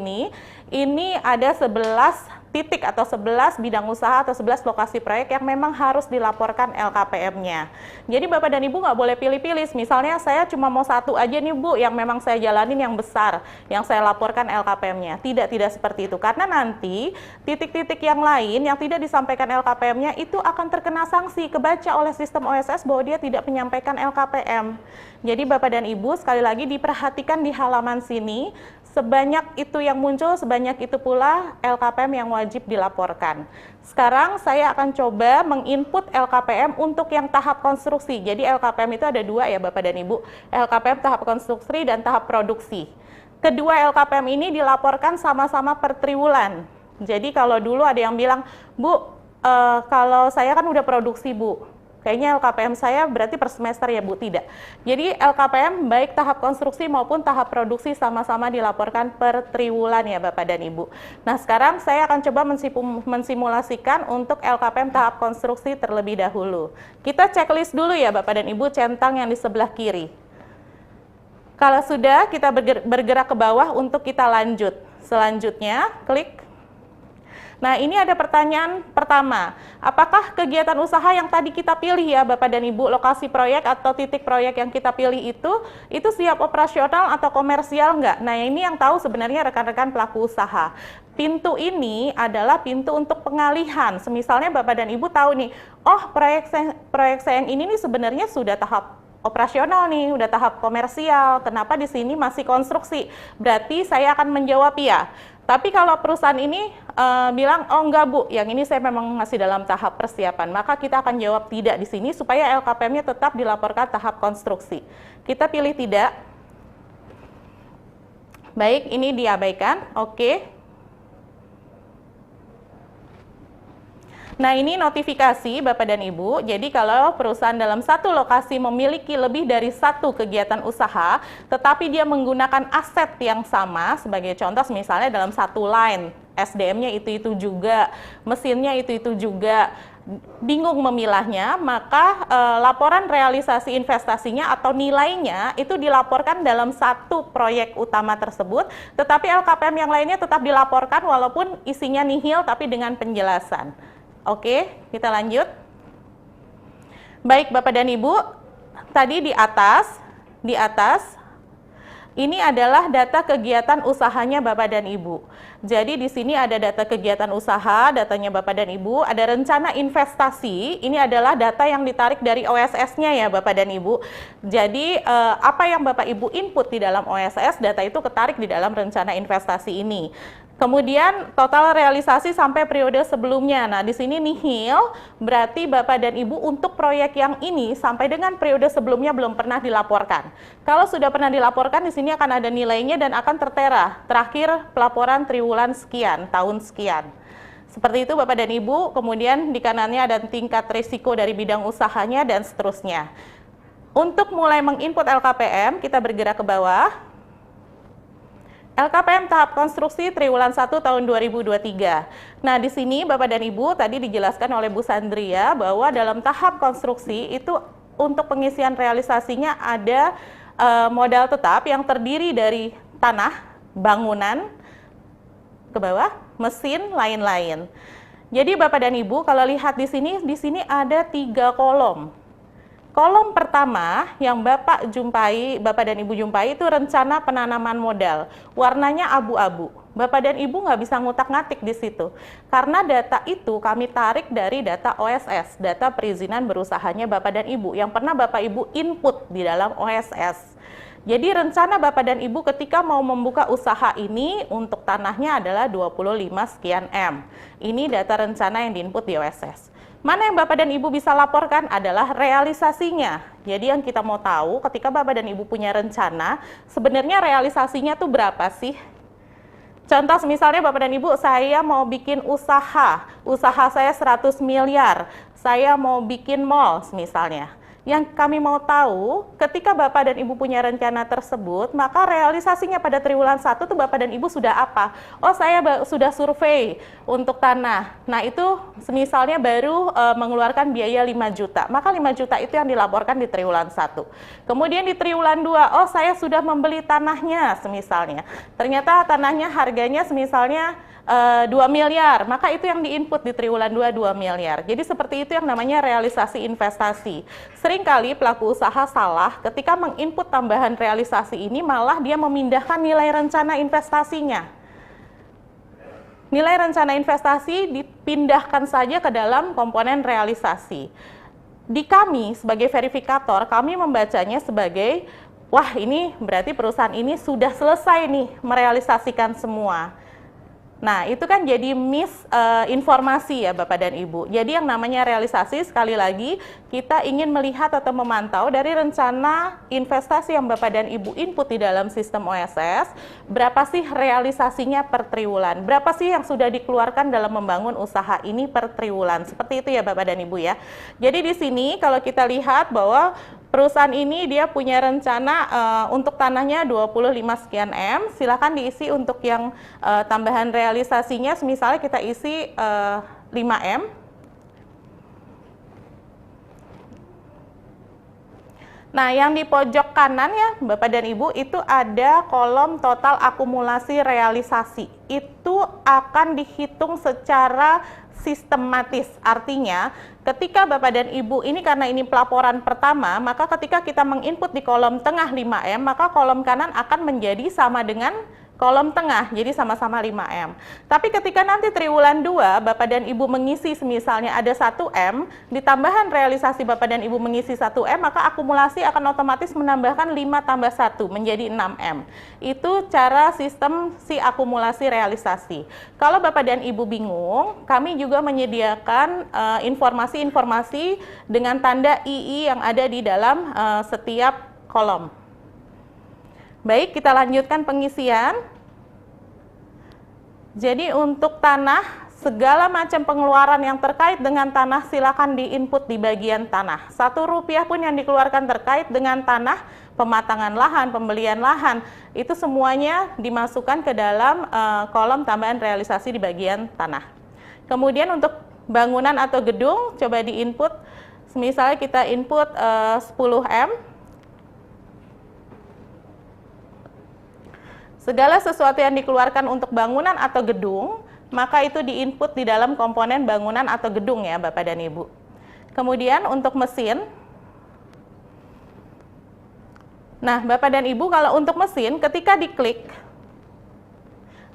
ini ada 11 titik atau 11 bidang usaha atau 11 lokasi proyek yang memang harus dilaporkan LKPM-nya. Jadi Bapak dan Ibu nggak boleh pilih-pilih, misalnya saya cuma mau satu aja nih Bu, yang memang saya jalanin yang besar, yang saya laporkan LKPM-nya. Tidak seperti itu, karena nanti titik-titik yang lain yang tidak disampaikan LKPM-nya itu akan terkena sanksi, kebaca oleh sistem OSS bahwa dia tidak menyampaikan LKPM. Jadi Bapak dan Ibu sekali lagi diperhatikan di halaman sini, sebanyak itu yang muncul, sebanyak itu pula LKPM yang wajib dilaporkan. Sekarang saya akan coba menginput LKPM untuk yang tahap konstruksi. Jadi LKPM itu ada dua ya Bapak dan Ibu, LKPM tahap konstruksi dan tahap produksi. Kedua LKPM ini dilaporkan sama-sama per triwulan. Jadi kalau dulu ada yang bilang, Bu, kalau saya kan udah produksi Bu, kayaknya LKPM saya berarti per semester ya Bu, tidak. Jadi LKPM baik tahap konstruksi maupun tahap produksi sama-sama dilaporkan per triwulan ya Bapak dan Ibu. Nah sekarang saya akan coba mensimulasikan untuk LKPM tahap konstruksi terlebih dahulu. Kita checklist dulu ya Bapak dan Ibu, centang yang di sebelah kiri. Kalau sudah, kita bergerak ke bawah untuk kita lanjut. Selanjutnya, klik. Nah, ini ada pertanyaan pertama. Apakah kegiatan usaha yang tadi kita pilih ya Bapak dan Ibu, lokasi proyek atau titik proyek yang kita pilih itu siap operasional atau komersial enggak? Nah, ini yang tahu sebenarnya rekan-rekan pelaku usaha. Pintu ini adalah pintu untuk pengalihan. Semisalnya Bapak dan Ibu tahu nih, oh proyek saya yang ini nih sebenarnya sudah tahap operasional nih, udah tahap komersial. Kenapa di sini masih konstruksi? Berarti saya akan menjawab ya. Tapi kalau perusahaan ini bilang, oh enggak Bu, yang ini saya memang masih dalam tahap persiapan, maka kita akan jawab tidak di sini supaya LKPM-nya tetap dilaporkan tahap konstruksi. Kita pilih tidak. Baik, ini diabaikan. Oke. Nah, ini notifikasi Bapak dan Ibu. Jadi kalau perusahaan dalam satu lokasi memiliki lebih dari satu kegiatan usaha, tetapi dia menggunakan aset yang sama, sebagai contoh misalnya dalam satu line, SDM-nya itu juga, mesinnya itu juga, bingung memilahnya, maka laporan realisasi investasinya atau nilainya itu dilaporkan dalam satu proyek utama tersebut, tetapi LKPM yang lainnya tetap dilaporkan walaupun isinya nihil tapi dengan penjelasan. Oke, kita lanjut. Baik Bapak dan Ibu, tadi di atas Ini adalah data kegiatan usahanya Bapak dan Ibu. Jadi di sini ada data kegiatan usaha, datanya Bapak dan Ibu, ada rencana investasi, ini adalah data yang ditarik dari OSS-nya ya Bapak dan Ibu. Jadi apa yang Bapak Ibu input di dalam OSS, data itu ketarik di dalam rencana investasi ini. Kemudian total realisasi sampai periode sebelumnya. Nah, di sini nihil berarti Bapak dan Ibu untuk proyek yang ini sampai dengan periode sebelumnya belum pernah dilaporkan. Kalau sudah pernah dilaporkan, di sini akan ada nilainya dan akan tertera. Terakhir pelaporan triwulan sekian, tahun sekian. Seperti itu Bapak dan Ibu, kemudian di kanannya ada tingkat risiko dari bidang usahanya dan seterusnya. Untuk mulai menginput LKPM, kita bergerak ke bawah. LKPM tahap konstruksi triwulan 1 tahun 2023. Nah, di sini Bapak dan Ibu tadi dijelaskan oleh Bu Sandria bahwa dalam tahap konstruksi itu untuk pengisian realisasinya ada modal tetap yang terdiri dari tanah, bangunan, ke bawah, mesin, lain-lain. Jadi Bapak dan Ibu kalau lihat di sini ada 3 kolom. Kolom pertama yang Bapak dan Ibu jumpai itu rencana penanaman modal. Warnanya abu-abu. Bapak dan Ibu nggak bisa ngutak-ngatik di situ. Karena data itu kami tarik dari data OSS, data perizinan berusahanya Bapak dan Ibu, yang pernah Bapak Ibu input di dalam OSS. Jadi rencana Bapak dan Ibu ketika mau membuka usaha ini untuk tanahnya adalah 25 sekian M. Ini data rencana yang diinput di OSS. Mana yang Bapak dan Ibu bisa laporkan adalah realisasinya. Jadi yang kita mau tahu ketika Bapak dan Ibu punya rencana, sebenarnya realisasinya tuh berapa sih? Contoh misalnya Bapak dan Ibu, saya mau bikin usaha saya 100 miliar, saya mau bikin mall misalnya. Yang kami mau tahu, ketika Bapak dan Ibu punya rencana tersebut, maka realisasinya pada triwulan 1 tuh Bapak dan Ibu sudah apa? Oh, saya sudah survei untuk tanah. Nah, itu misalnya baru mengeluarkan biaya 5 juta. Maka 5 juta itu yang dilaporkan di triwulan 1. Kemudian di triwulan 2, oh saya sudah membeli tanahnya semisalnya. Ternyata tanahnya harganya semisalnya 2 miliar, maka itu yang diinput di triwulan 2, 2 miliar. Jadi seperti itu yang namanya realisasi investasi. Seringkali pelaku usaha salah ketika menginput tambahan realisasi ini, malah dia memindahkan nilai rencana investasinya. Nilai rencana investasi dipindahkan saja ke dalam komponen realisasi. Di kami sebagai verifikator, kami membacanya sebagai, wah ini berarti perusahaan ini sudah selesai nih merealisasikan semua. Nah, itu kan jadi informasi ya Bapak dan Ibu. Jadi yang namanya realisasi, sekali lagi, kita ingin melihat atau memantau dari rencana investasi yang Bapak dan Ibu input di dalam sistem OSS, berapa sih realisasinya per triwulan, berapa sih yang sudah dikeluarkan dalam membangun usaha ini per triwulan. Seperti itu ya Bapak dan Ibu ya. Jadi di sini kalau kita lihat bahwa perusahaan ini dia punya rencana untuk tanahnya 25 sekian M, silakan diisi untuk yang tambahan realisasinya, misalnya kita isi 5 M. Nah, yang di pojok kanan ya Bapak dan Ibu itu ada kolom total akumulasi realisasi. Itu akan dihitung secara sistematis. Artinya, ketika Bapak dan Ibu ini karena ini pelaporan pertama, maka ketika kita menginput di kolom tengah 5M, maka kolom kanan akan menjadi sama dengan kolom tengah, jadi sama-sama 5M. Tapi ketika nanti triwulan 2, Bapak dan Ibu mengisi misalnya ada 1M, ditambahan realisasi Bapak dan Ibu mengisi 1M, maka akumulasi akan otomatis menambahkan 5 tambah 1, menjadi 6M. Itu cara sistem si akumulasi realisasi. Kalau Bapak dan Ibu bingung, kami juga menyediakan informasi-informasi dengan tanda II yang ada di dalam setiap kolom. Baik, kita lanjutkan pengisian. Jadi untuk tanah, segala macam pengeluaran yang terkait dengan tanah silakan diinput di bagian tanah. Rp1 pun yang dikeluarkan terkait dengan tanah, pematangan lahan, pembelian lahan, itu semuanya dimasukkan ke dalam kolom tambahan realisasi di bagian tanah. Kemudian untuk bangunan atau gedung, coba diinput, misalnya kita input 10M. Segala sesuatu yang dikeluarkan untuk bangunan atau gedung, maka itu diinput di dalam komponen bangunan atau gedung ya Bapak dan Ibu. Kemudian untuk mesin, Nah, Bapak dan Ibu, kalau untuk mesin, ketika diklik,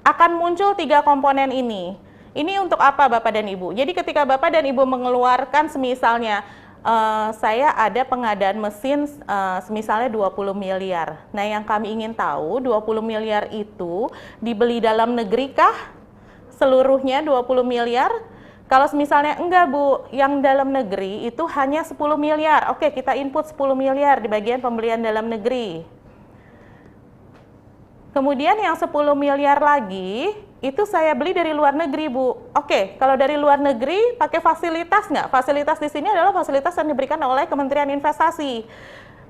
akan muncul 3 komponen ini. Ini untuk apa Bapak dan Ibu? Jadi ketika Bapak dan Ibu mengeluarkan semisalnya, saya ada pengadaan mesin semisalnya 20 miliar. Nah, yang kami ingin tahu, 20 miliar itu dibeli dalam negeri kah? Seluruhnya 20 miliar? Kalau misalnya enggak Bu, yang dalam negeri itu hanya 10 miliar. Oke, kita input 10 miliar di bagian pembelian dalam negeri. Kemudian yang 10 miliar lagi, itu saya beli dari luar negeri Bu. Oke, kalau dari luar negeri pakai fasilitas nggak? Fasilitas di sini adalah fasilitas yang diberikan oleh Kementerian Investasi.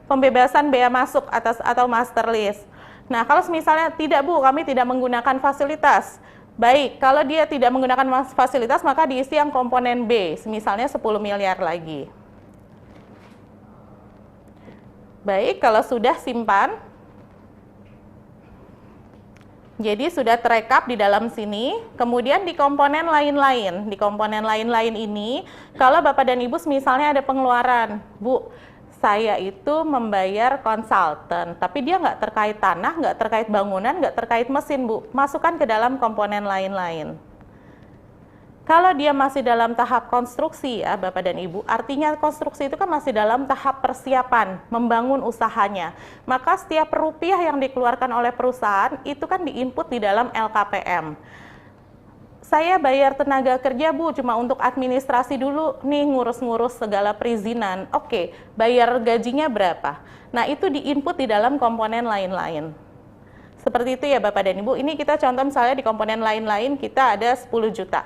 Pembebasan bea masuk atau master list. Nah, kalau misalnya tidak Bu, kami tidak menggunakan fasilitas. Baik, kalau dia tidak menggunakan fasilitas, maka diisi yang komponen B, misalnya 10 miliar lagi. Baik, kalau sudah simpan, jadi sudah terekap di dalam sini. Kemudian di komponen lain-lain, di komponen lain-lain ini, kalau Bapak dan Ibu misalnya ada pengeluaran, Bu, saya itu membayar konsultan, tapi dia nggak terkait tanah, nggak terkait bangunan, nggak terkait mesin, Bu. Masukkan ke dalam komponen lain-lain. Kalau dia masih dalam tahap konstruksi ya Bapak dan Ibu, artinya konstruksi itu kan masih dalam tahap persiapan, membangun usahanya. Maka setiap rupiah yang dikeluarkan oleh perusahaan itu kan diinput di dalam LKPM. Saya bayar tenaga kerja Bu, cuma untuk administrasi dulu nih, ngurus-ngurus segala perizinan. Oke, bayar gajinya berapa? Nah, itu diinput di dalam komponen lain-lain. Seperti itu ya Bapak dan Ibu. Ini kita contoh misalnya di komponen lain-lain kita ada 10 juta.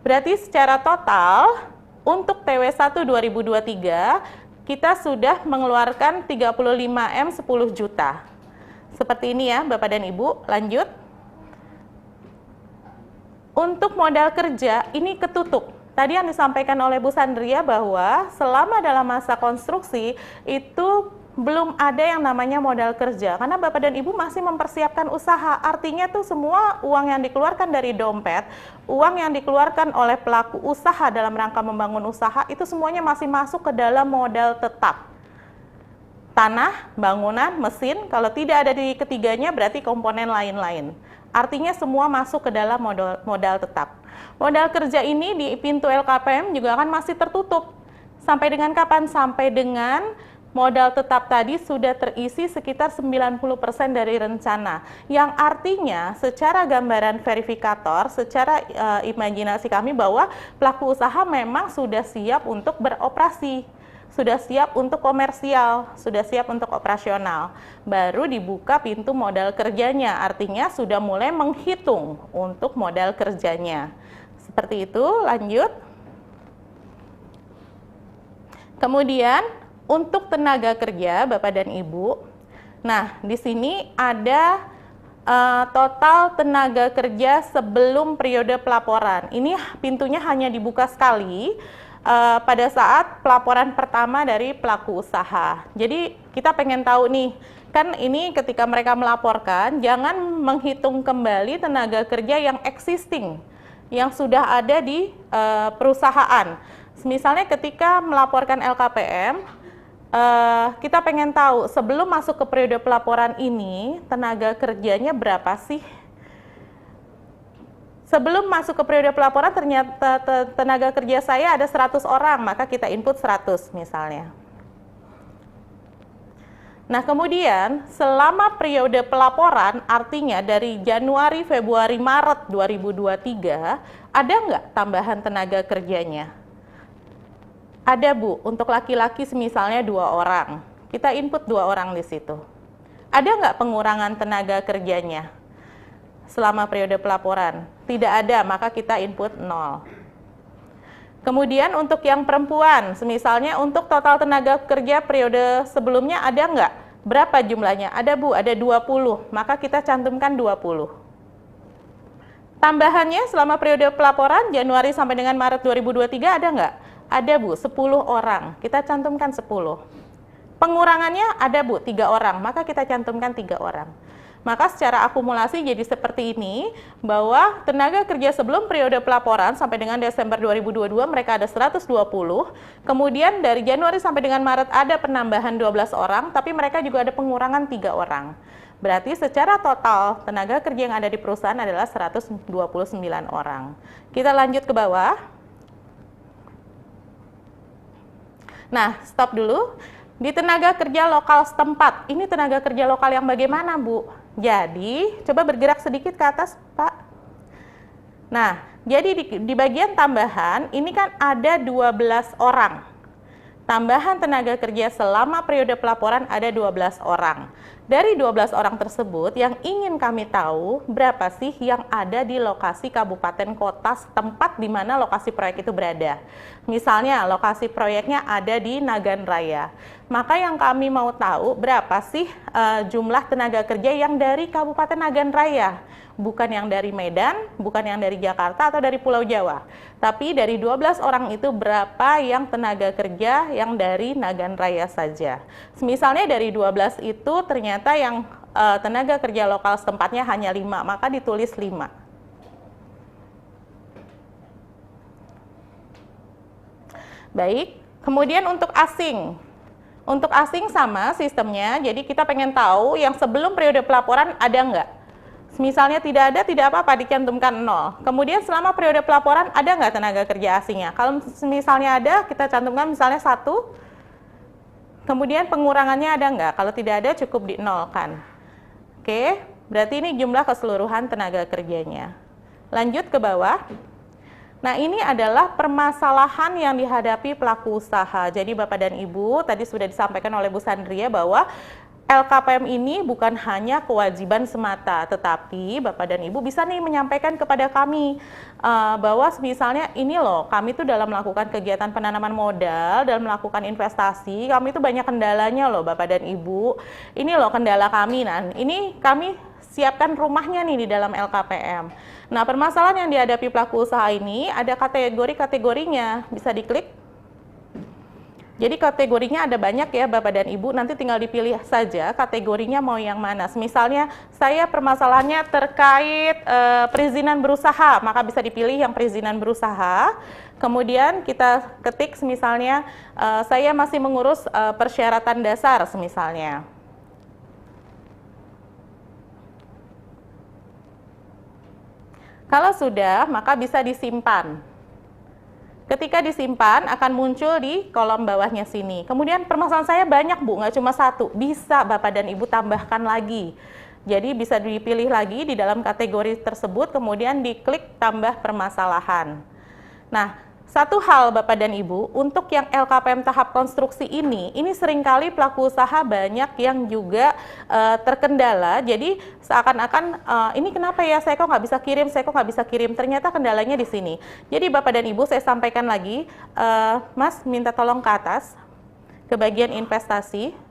Berarti secara total untuk TW1 2023 kita sudah mengeluarkan 35M 10 juta. Seperti ini ya Bapak dan Ibu, lanjut. Untuk modal kerja ini ketutup. Tadi yang disampaikan oleh Bu Sandria bahwa selama dalam masa konstruksi itu belum ada yang namanya modal kerja. Karena Bapak dan Ibu masih mempersiapkan usaha. Artinya tuh semua uang yang dikeluarkan dari dompet, uang yang dikeluarkan oleh pelaku usaha dalam rangka membangun usaha, itu semuanya masih masuk ke dalam modal tetap. Tanah, bangunan, mesin, kalau tidak ada di ketiganya berarti komponen lain-lain. Artinya semua masuk ke dalam modal tetap. Modal kerja ini di pintu LKPM juga akan masih tertutup. Sampai dengan kapan? Sampai dengan modal tetap tadi sudah terisi sekitar 90% dari rencana. Yang artinya secara gambaran verifikator, secara imajinasi kami bahwa pelaku usaha memang sudah siap untuk beroperasi. Sudah siap untuk komersial, sudah siap untuk operasional. Baru dibuka pintu modal kerjanya, artinya sudah mulai menghitung untuk modal kerjanya. Seperti itu, lanjut. Kemudian, untuk tenaga kerja, Bapak dan Ibu, nah di sini ada total tenaga kerja sebelum periode pelaporan. Ini pintunya hanya dibuka sekali, pada saat pelaporan pertama dari pelaku usaha. Jadi kita pengen tahu nih, kan ini ketika mereka melaporkan, jangan menghitung kembali tenaga kerja yang existing, yang sudah ada di perusahaan. Misalnya ketika melaporkan LKPM, kita pengen tahu sebelum masuk ke periode pelaporan ini, tenaga kerjanya berapa sih? Sebelum masuk ke periode pelaporan ternyata tenaga kerja saya ada 100 orang, maka kita input 100 misalnya. Nah kemudian selama periode pelaporan, artinya dari Januari, Februari, Maret 2023, ada nggak tambahan tenaga kerjanya? Ada Bu, untuk laki-laki misalnya 2 orang, kita input 2 orang di situ. Ada nggak pengurangan tenaga kerjanya selama periode pelaporan? Tidak ada, maka kita input 0. Kemudian untuk yang perempuan, misalnya untuk total tenaga kerja periode sebelumnya ada nggak? Berapa jumlahnya? Ada Bu, ada 20, maka kita cantumkan 20. Tambahannya selama periode pelaporan Januari sampai dengan Maret 2023 ada nggak? Ada Bu, 10 orang, kita cantumkan 10. Pengurangannya ada Bu, 3 orang, maka kita cantumkan 3 orang. Maka secara akumulasi jadi seperti ini, bahwa tenaga kerja sebelum periode pelaporan sampai dengan Desember 2022 mereka ada 120, kemudian dari Januari sampai dengan Maret ada penambahan 12 orang, tapi mereka juga ada pengurangan 3 orang. Berarti secara total tenaga kerja yang ada di perusahaan adalah 129 orang. Kita lanjut ke bawah. Nah, stop dulu. Di tenaga kerja lokal setempat, ini tenaga kerja lokal yang bagaimana, Bu? Jadi, coba bergerak sedikit ke atas, Pak. Nah, jadi di bagian tambahan, ini kan ada 12 orang. Tambahan tenaga kerja selama periode pelaporan ada 12 orang. Dari 12 orang tersebut, yang ingin kami tahu berapa sih yang ada di lokasi kabupaten kota setempat di mana lokasi proyek itu berada. Misalnya, lokasi proyeknya ada di Nagan Raya. Maka yang kami mau tahu berapa sih jumlah tenaga kerja yang dari Kabupaten Nagan Raya. Bukan yang dari Medan, bukan yang dari Jakarta atau dari Pulau Jawa. Tapi dari 12 orang itu berapa yang tenaga kerja yang dari Nagan Raya saja. Misalnya dari 12 itu ternyata yang tenaga kerja lokal setempatnya hanya 5, maka ditulis 5. Baik, kemudian untuk asing. Untuk asing sama sistemnya, jadi kita pengen tahu yang sebelum periode pelaporan ada nggak? Misalnya tidak ada, tidak apa-apa, dicantumkan 0. Kemudian selama periode pelaporan ada nggak tenaga kerja asingnya? Kalau misalnya ada, kita cantumkan misalnya 1. Kemudian pengurangannya ada nggak? Kalau tidak ada, cukup di 0 kan? Oke, berarti ini jumlah keseluruhan tenaga kerjanya. Lanjut ke bawah. Nah, ini adalah permasalahan yang dihadapi pelaku usaha. Jadi Bapak dan Ibu, tadi sudah disampaikan oleh Bu Sandria bahwa LKPM ini bukan hanya kewajiban semata, tetapi Bapak dan Ibu bisa nih menyampaikan kepada kami bahwa misalnya ini loh, kami tuh dalam melakukan kegiatan penanaman modal, dalam melakukan investasi, kami itu banyak kendalanya loh Bapak dan Ibu. Ini loh kendala kami, nah ini kami siapkan rumahnya nih di dalam LKPM. Nah, permasalahan yang dihadapi pelaku usaha ini ada kategori-kategorinya, bisa diklik. Jadi kategorinya ada banyak ya Bapak dan Ibu, nanti tinggal dipilih saja kategorinya mau yang mana. Misalnya saya permasalahannya terkait perizinan berusaha, maka bisa dipilih yang perizinan berusaha. Kemudian kita ketik misalnya saya masih mengurus persyaratan dasar misalnya. Kalau sudah, maka bisa disimpan. Ketika disimpan, akan muncul di kolom bawahnya sini. Kemudian permasalahan saya banyak Bu, nggak cuma 1. Bisa Bapak dan Ibu tambahkan lagi. Jadi bisa dipilih lagi di dalam kategori tersebut, kemudian diklik tambah permasalahan. Nah, satu hal Bapak dan Ibu, untuk yang LKPM tahap konstruksi ini seringkali pelaku usaha banyak yang juga terkendala. Jadi seakan-akan ini kenapa ya saya kok nggak bisa kirim, ternyata kendalanya di sini. Jadi Bapak dan Ibu saya sampaikan lagi, Mas minta tolong ke atas, ke bagian investasi.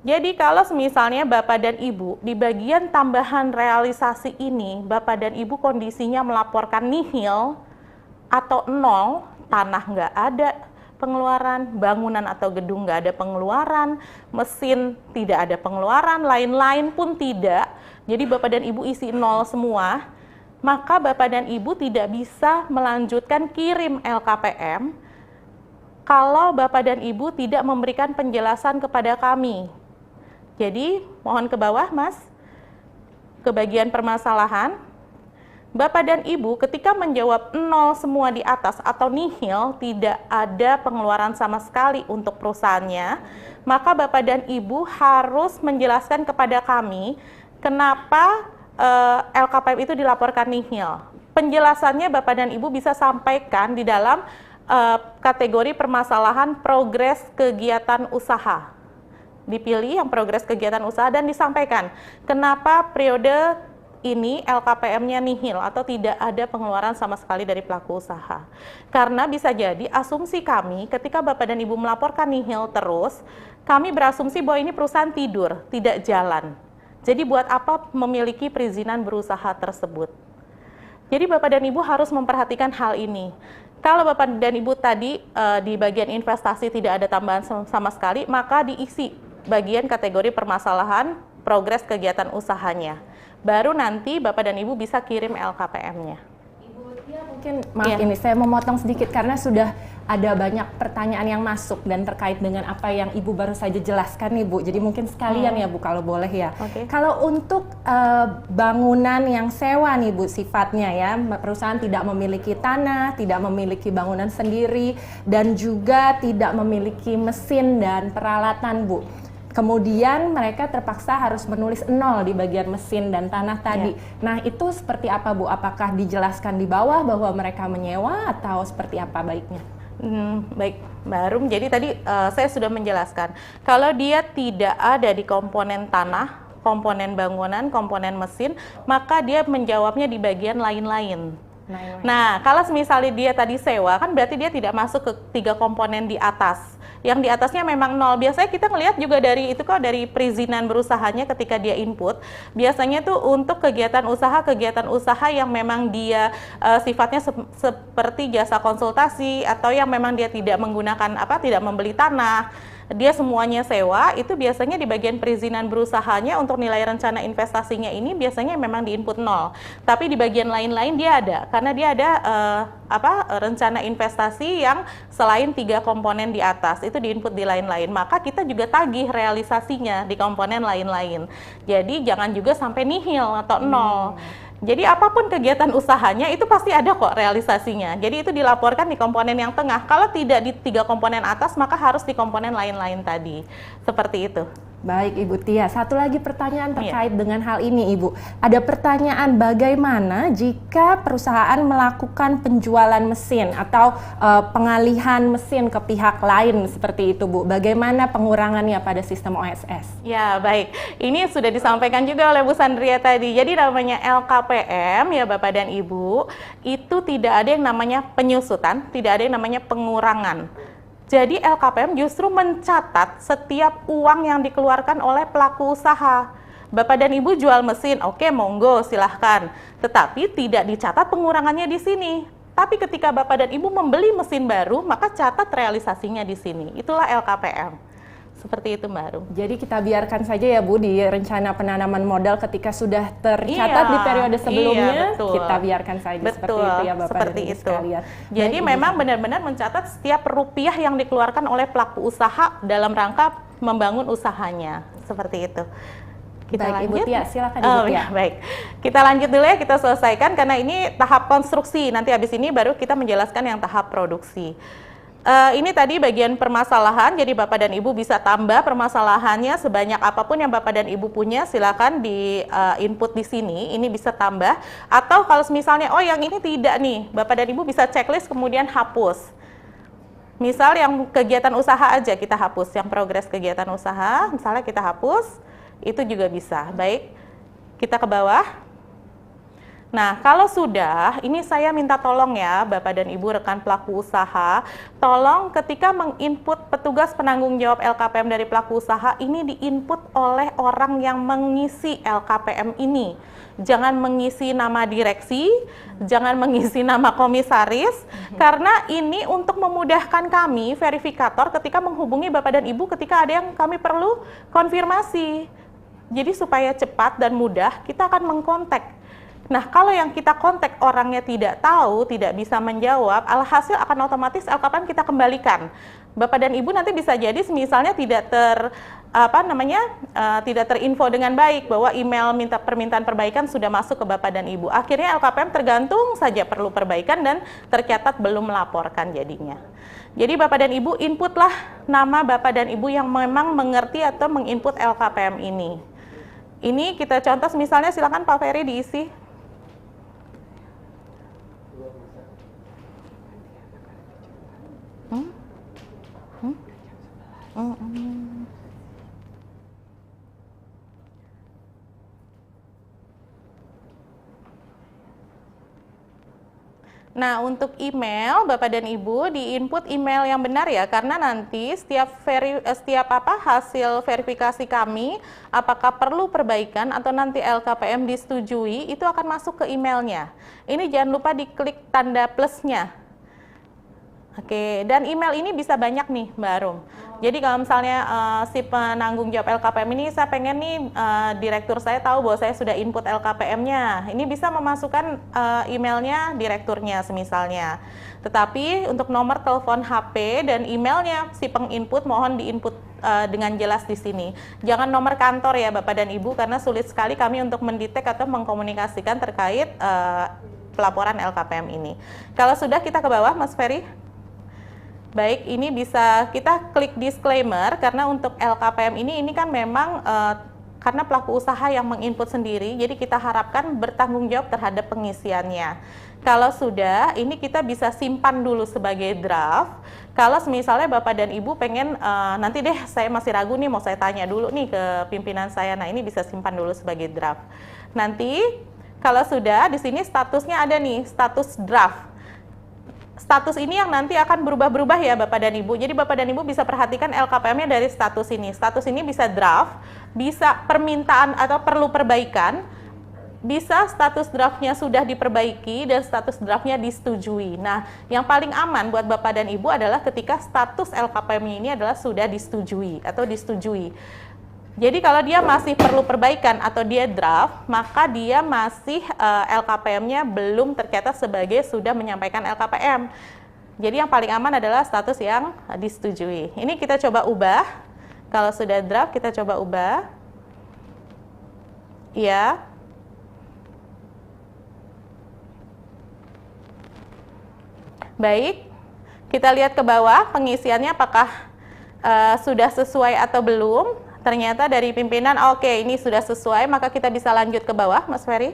Jadi kalau misalnya Bapak dan Ibu di bagian tambahan realisasi ini, Bapak dan Ibu kondisinya melaporkan nihil atau 0, tanah nggak ada pengeluaran, bangunan atau gedung nggak ada pengeluaran, mesin tidak ada pengeluaran, lain-lain pun tidak. Jadi Bapak dan Ibu isi 0 semua, maka Bapak dan Ibu tidak bisa melanjutkan kirim LKPM kalau Bapak dan Ibu tidak memberikan penjelasan kepada kami. Jadi, mohon ke bawah, Mas, ke bagian permasalahan. Bapak dan Ibu ketika menjawab 0 semua di atas atau nihil, tidak ada pengeluaran sama sekali untuk perusahaannya, maka Bapak dan Ibu harus menjelaskan kepada kami kenapa LKPM itu dilaporkan nihil. Penjelasannya Bapak dan Ibu bisa sampaikan di dalam kategori permasalahan progres kegiatan usaha. Dipilih yang progres kegiatan usaha dan disampaikan kenapa periode ini LKPM-nya nihil atau tidak ada pengeluaran sama sekali dari pelaku usaha. Karena bisa jadi asumsi kami ketika Bapak dan Ibu melaporkan nihil terus, kami berasumsi bahwa ini perusahaan tidur, tidak jalan. Jadi buat apa memiliki perizinan berusaha tersebut? Jadi Bapak dan Ibu harus memperhatikan hal ini. Kalau Bapak dan Ibu tadi di bagian investasi tidak ada tambahan sama sekali, maka diisi bagian kategori permasalahan progres kegiatan usahanya. Baru nanti Bapak dan Ibu bisa kirim LKPM-nya. Ibu Tia, mungkin maaf ini saya memotong sedikit karena sudah ada banyak pertanyaan yang masuk dan terkait dengan apa yang Ibu baru saja jelaskan nih Bu. Jadi mungkin sekalian ya Bu kalau boleh ya. Kalau untuk bangunan yang sewa nih Bu sifatnya ya, perusahaan tidak memiliki tanah, tidak memiliki bangunan sendiri dan juga tidak memiliki mesin dan peralatan Bu. Kemudian mereka terpaksa harus menulis 0 di bagian mesin dan tanah tadi. Nah itu seperti apa Bu? Apakah dijelaskan di bawah bahwa mereka menyewa atau seperti apa baiknya? Baik Mbak Arum, jadi tadi saya sudah menjelaskan. Kalau dia tidak ada di komponen tanah, komponen bangunan, komponen mesin, maka dia menjawabnya di bagian lain-lain. Nah, kalau misalnya dia tadi sewa, kan berarti dia tidak masuk ke 3 komponen di atas. Yang di atasnya memang 0. Biasanya kita ngelihat juga dari itu kok, dari perizinan berusahanya ketika dia input. Biasanya tuh untuk kegiatan usaha yang memang dia sifatnya seperti jasa konsultasi atau yang memang dia tidak menggunakan tidak membeli tanah. Dia semuanya sewa, itu biasanya di bagian perizinan berusahanya untuk nilai rencana investasinya ini biasanya memang di input 0. Tapi di bagian lain-lain dia ada, karena dia ada rencana investasi yang selain 3 komponen di atas, itu di input di lain-lain. Maka kita juga tagih realisasinya di komponen lain-lain. Jadi jangan juga sampai nihil atau 0. Jadi apapun kegiatan usahanya itu pasti ada kok realisasinya. Jadi itu dilaporkan di komponen yang tengah. Kalau tidak di 3 komponen atas, maka harus di komponen lain-lain tadi. Seperti itu. Baik Ibu Tia, satu lagi pertanyaan terkait dengan hal ini Ibu. Ada pertanyaan bagaimana jika perusahaan melakukan penjualan mesin atau pengalihan mesin ke pihak lain seperti itu Bu. Bagaimana pengurangannya pada sistem OSS? Ya baik, ini sudah disampaikan juga oleh Bu Sandria tadi. Jadi namanya LKPM ya Bapak dan Ibu, itu tidak ada yang namanya penyusutan, tidak ada yang namanya pengurangan. Jadi LKPM justru mencatat setiap uang yang dikeluarkan oleh pelaku usaha. Bapak dan Ibu jual mesin, oke monggo silahkan. Tetapi tidak dicatat pengurangannya di sini. Tapi ketika Bapak dan Ibu membeli mesin baru, maka catat realisasinya di sini. Itulah LKPM. Seperti itu Mbak Arum. Jadi kita biarkan saja ya Bu di rencana penanaman modal ketika sudah tercatat di periode sebelumnya, kita biarkan saja seperti itu ya Bapak dan Ibu sekalian. Jadi memang benar-benar mencatat setiap rupiah yang dikeluarkan oleh pelaku usaha dalam rangka membangun usahanya. Seperti itu. Kita baik, lanjut. Ibu Tia, silakan Ibu Tia. Baik, kita lanjut dulu ya, kita selesaikan karena ini tahap konstruksi. Nanti habis ini baru kita menjelaskan yang tahap produksi. Ini tadi bagian permasalahan, jadi Bapak dan Ibu bisa tambah permasalahannya sebanyak apapun yang Bapak dan Ibu punya, silakan di input di sini, ini bisa tambah. Atau kalau misalnya, oh yang ini tidak nih, Bapak dan Ibu bisa checklist kemudian hapus. Misal yang kegiatan usaha aja kita hapus, yang progres kegiatan usaha, misalnya kita hapus, itu juga bisa. Baik, kita ke bawah. Nah, kalau sudah, ini saya minta tolong ya Bapak dan Ibu rekan pelaku usaha, tolong ketika menginput petugas penanggung jawab LKPM dari pelaku usaha, ini diinput oleh orang yang mengisi LKPM ini. Jangan mengisi nama direksi, jangan mengisi nama komisaris, karena ini untuk memudahkan kami, verifikator, ketika menghubungi Bapak dan Ibu ketika ada yang kami perlu konfirmasi. Jadi supaya cepat dan mudah, kita akan mengkontak. Nah, kalau yang kita kontak orangnya tidak tahu, tidak bisa menjawab, alhasil akan otomatis LKPM kita kembalikan. Bapak dan Ibu nanti bisa jadi misalnya tidak tidak terinfo dengan baik bahwa email permintaan perbaikan sudah masuk ke Bapak dan Ibu. Akhirnya LKPM tergantung saja perlu perbaikan dan tercatat belum melaporkan jadinya. Jadi Bapak dan Ibu inputlah nama Bapak dan Ibu yang memang mengerti atau menginput LKPM ini. Ini kita contoh misalnya, silakan Pak Ferry diisi. Nah, untuk email Bapak dan Ibu di-input email yang benar ya, karena nanti setiap hasil verifikasi kami apakah perlu perbaikan atau nanti LKPM disetujui, itu akan masuk ke emailnya. Ini jangan lupa diklik tanda plusnya. Oke, dan email ini bisa banyak nih Mbak Arum. Jadi kalau misalnya si penanggung jawab LKPM ini, saya pengen nih direktur saya tahu bahwa saya sudah input LKPM-nya. Ini bisa memasukkan emailnya direkturnya semisalnya. Tetapi untuk nomor telepon HP dan emailnya si penginput mohon diinput dengan jelas di sini. Jangan nomor kantor ya Bapak dan Ibu, karena sulit sekali kami untuk mendetek atau mengkomunikasikan terkait pelaporan LKPM ini. Kalau sudah, kita ke bawah Mas Ferry. Baik, ini bisa kita klik disclaimer karena untuk LKPM ini kan memang karena pelaku usaha yang menginput sendiri, jadi kita harapkan bertanggung jawab terhadap pengisiannya. Kalau sudah, ini kita bisa simpan dulu sebagai draft. Kalau misalnya Bapak dan Ibu pengen nanti deh saya masih ragu nih, mau saya tanya dulu nih ke pimpinan saya. Nah, ini bisa simpan dulu sebagai draft. Nanti kalau sudah, di sini statusnya ada nih, status draft. Status ini yang nanti akan berubah-berubah ya Bapak dan Ibu. Jadi Bapak dan Ibu bisa perhatikan LKPM-nya dari status ini. Status ini bisa draft, bisa permintaan atau perlu perbaikan, bisa status draftnya sudah diperbaiki dan status draftnya disetujui. Nah, yang paling aman buat Bapak dan Ibu adalah ketika status LKPM ini adalah sudah disetujui atau disetujui. Jadi kalau dia masih perlu perbaikan atau dia draft, maka dia masih LKPM-nya belum tercatat sebagai sudah menyampaikan LKPM. Jadi yang paling aman adalah status yang disetujui. Ini kita coba ubah. Kalau sudah draft, kita coba ubah. Iya. Baik, kita lihat ke bawah pengisiannya apakah sudah sesuai atau belum. Ternyata dari pimpinan, oke, ini sudah sesuai, maka kita bisa lanjut ke bawah, Mas Ferry.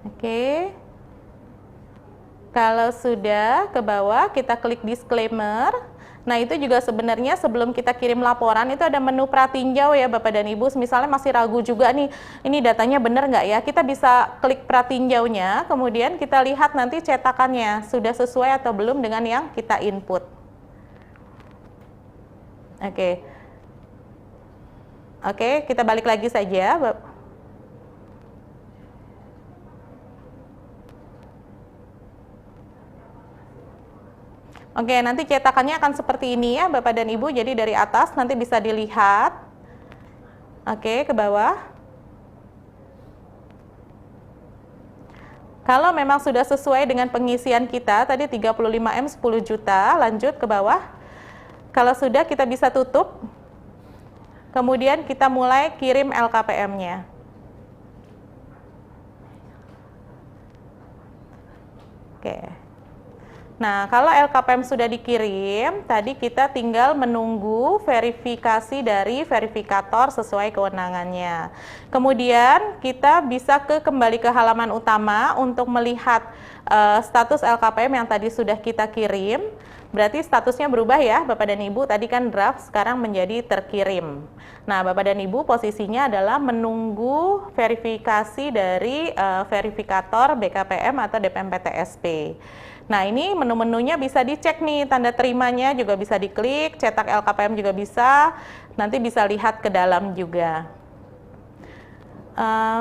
Oke. Kalau sudah ke bawah, kita klik disclaimer. Nah, itu juga sebenarnya sebelum kita kirim laporan itu ada menu pratinjau ya Bapak dan Ibu. Misalnya masih ragu juga nih, ini datanya benar nggak ya? Kita bisa klik pratinjaunya, kemudian kita lihat nanti cetakannya sudah sesuai atau belum dengan yang kita input. Oke. Oke, kita balik lagi saja. Oke, nanti cetakannya akan seperti ini ya Bapak dan Ibu, jadi dari atas nanti bisa dilihat. Oke, ke bawah. Kalau memang sudah sesuai dengan pengisian kita, tadi 35M 10 juta, lanjut ke bawah. Kalau sudah, kita bisa tutup. Kemudian kita mulai kirim LKPM-nya. Oke. Nah, kalau LKPM sudah dikirim, tadi kita tinggal menunggu verifikasi dari verifikator sesuai kewenangannya. Kemudian kita bisa kembali ke halaman utama untuk melihat status LKPM yang tadi sudah kita kirim. Berarti statusnya berubah ya Bapak dan Ibu, tadi kan draft, sekarang menjadi terkirim. Nah, Bapak dan Ibu posisinya adalah menunggu verifikasi dari verifikator BKPM atau DPM-PTSP. Nah, ini menu-menunya bisa dicek nih, tanda terimanya juga bisa diklik, cetak LKPM juga bisa, nanti bisa lihat ke dalam juga.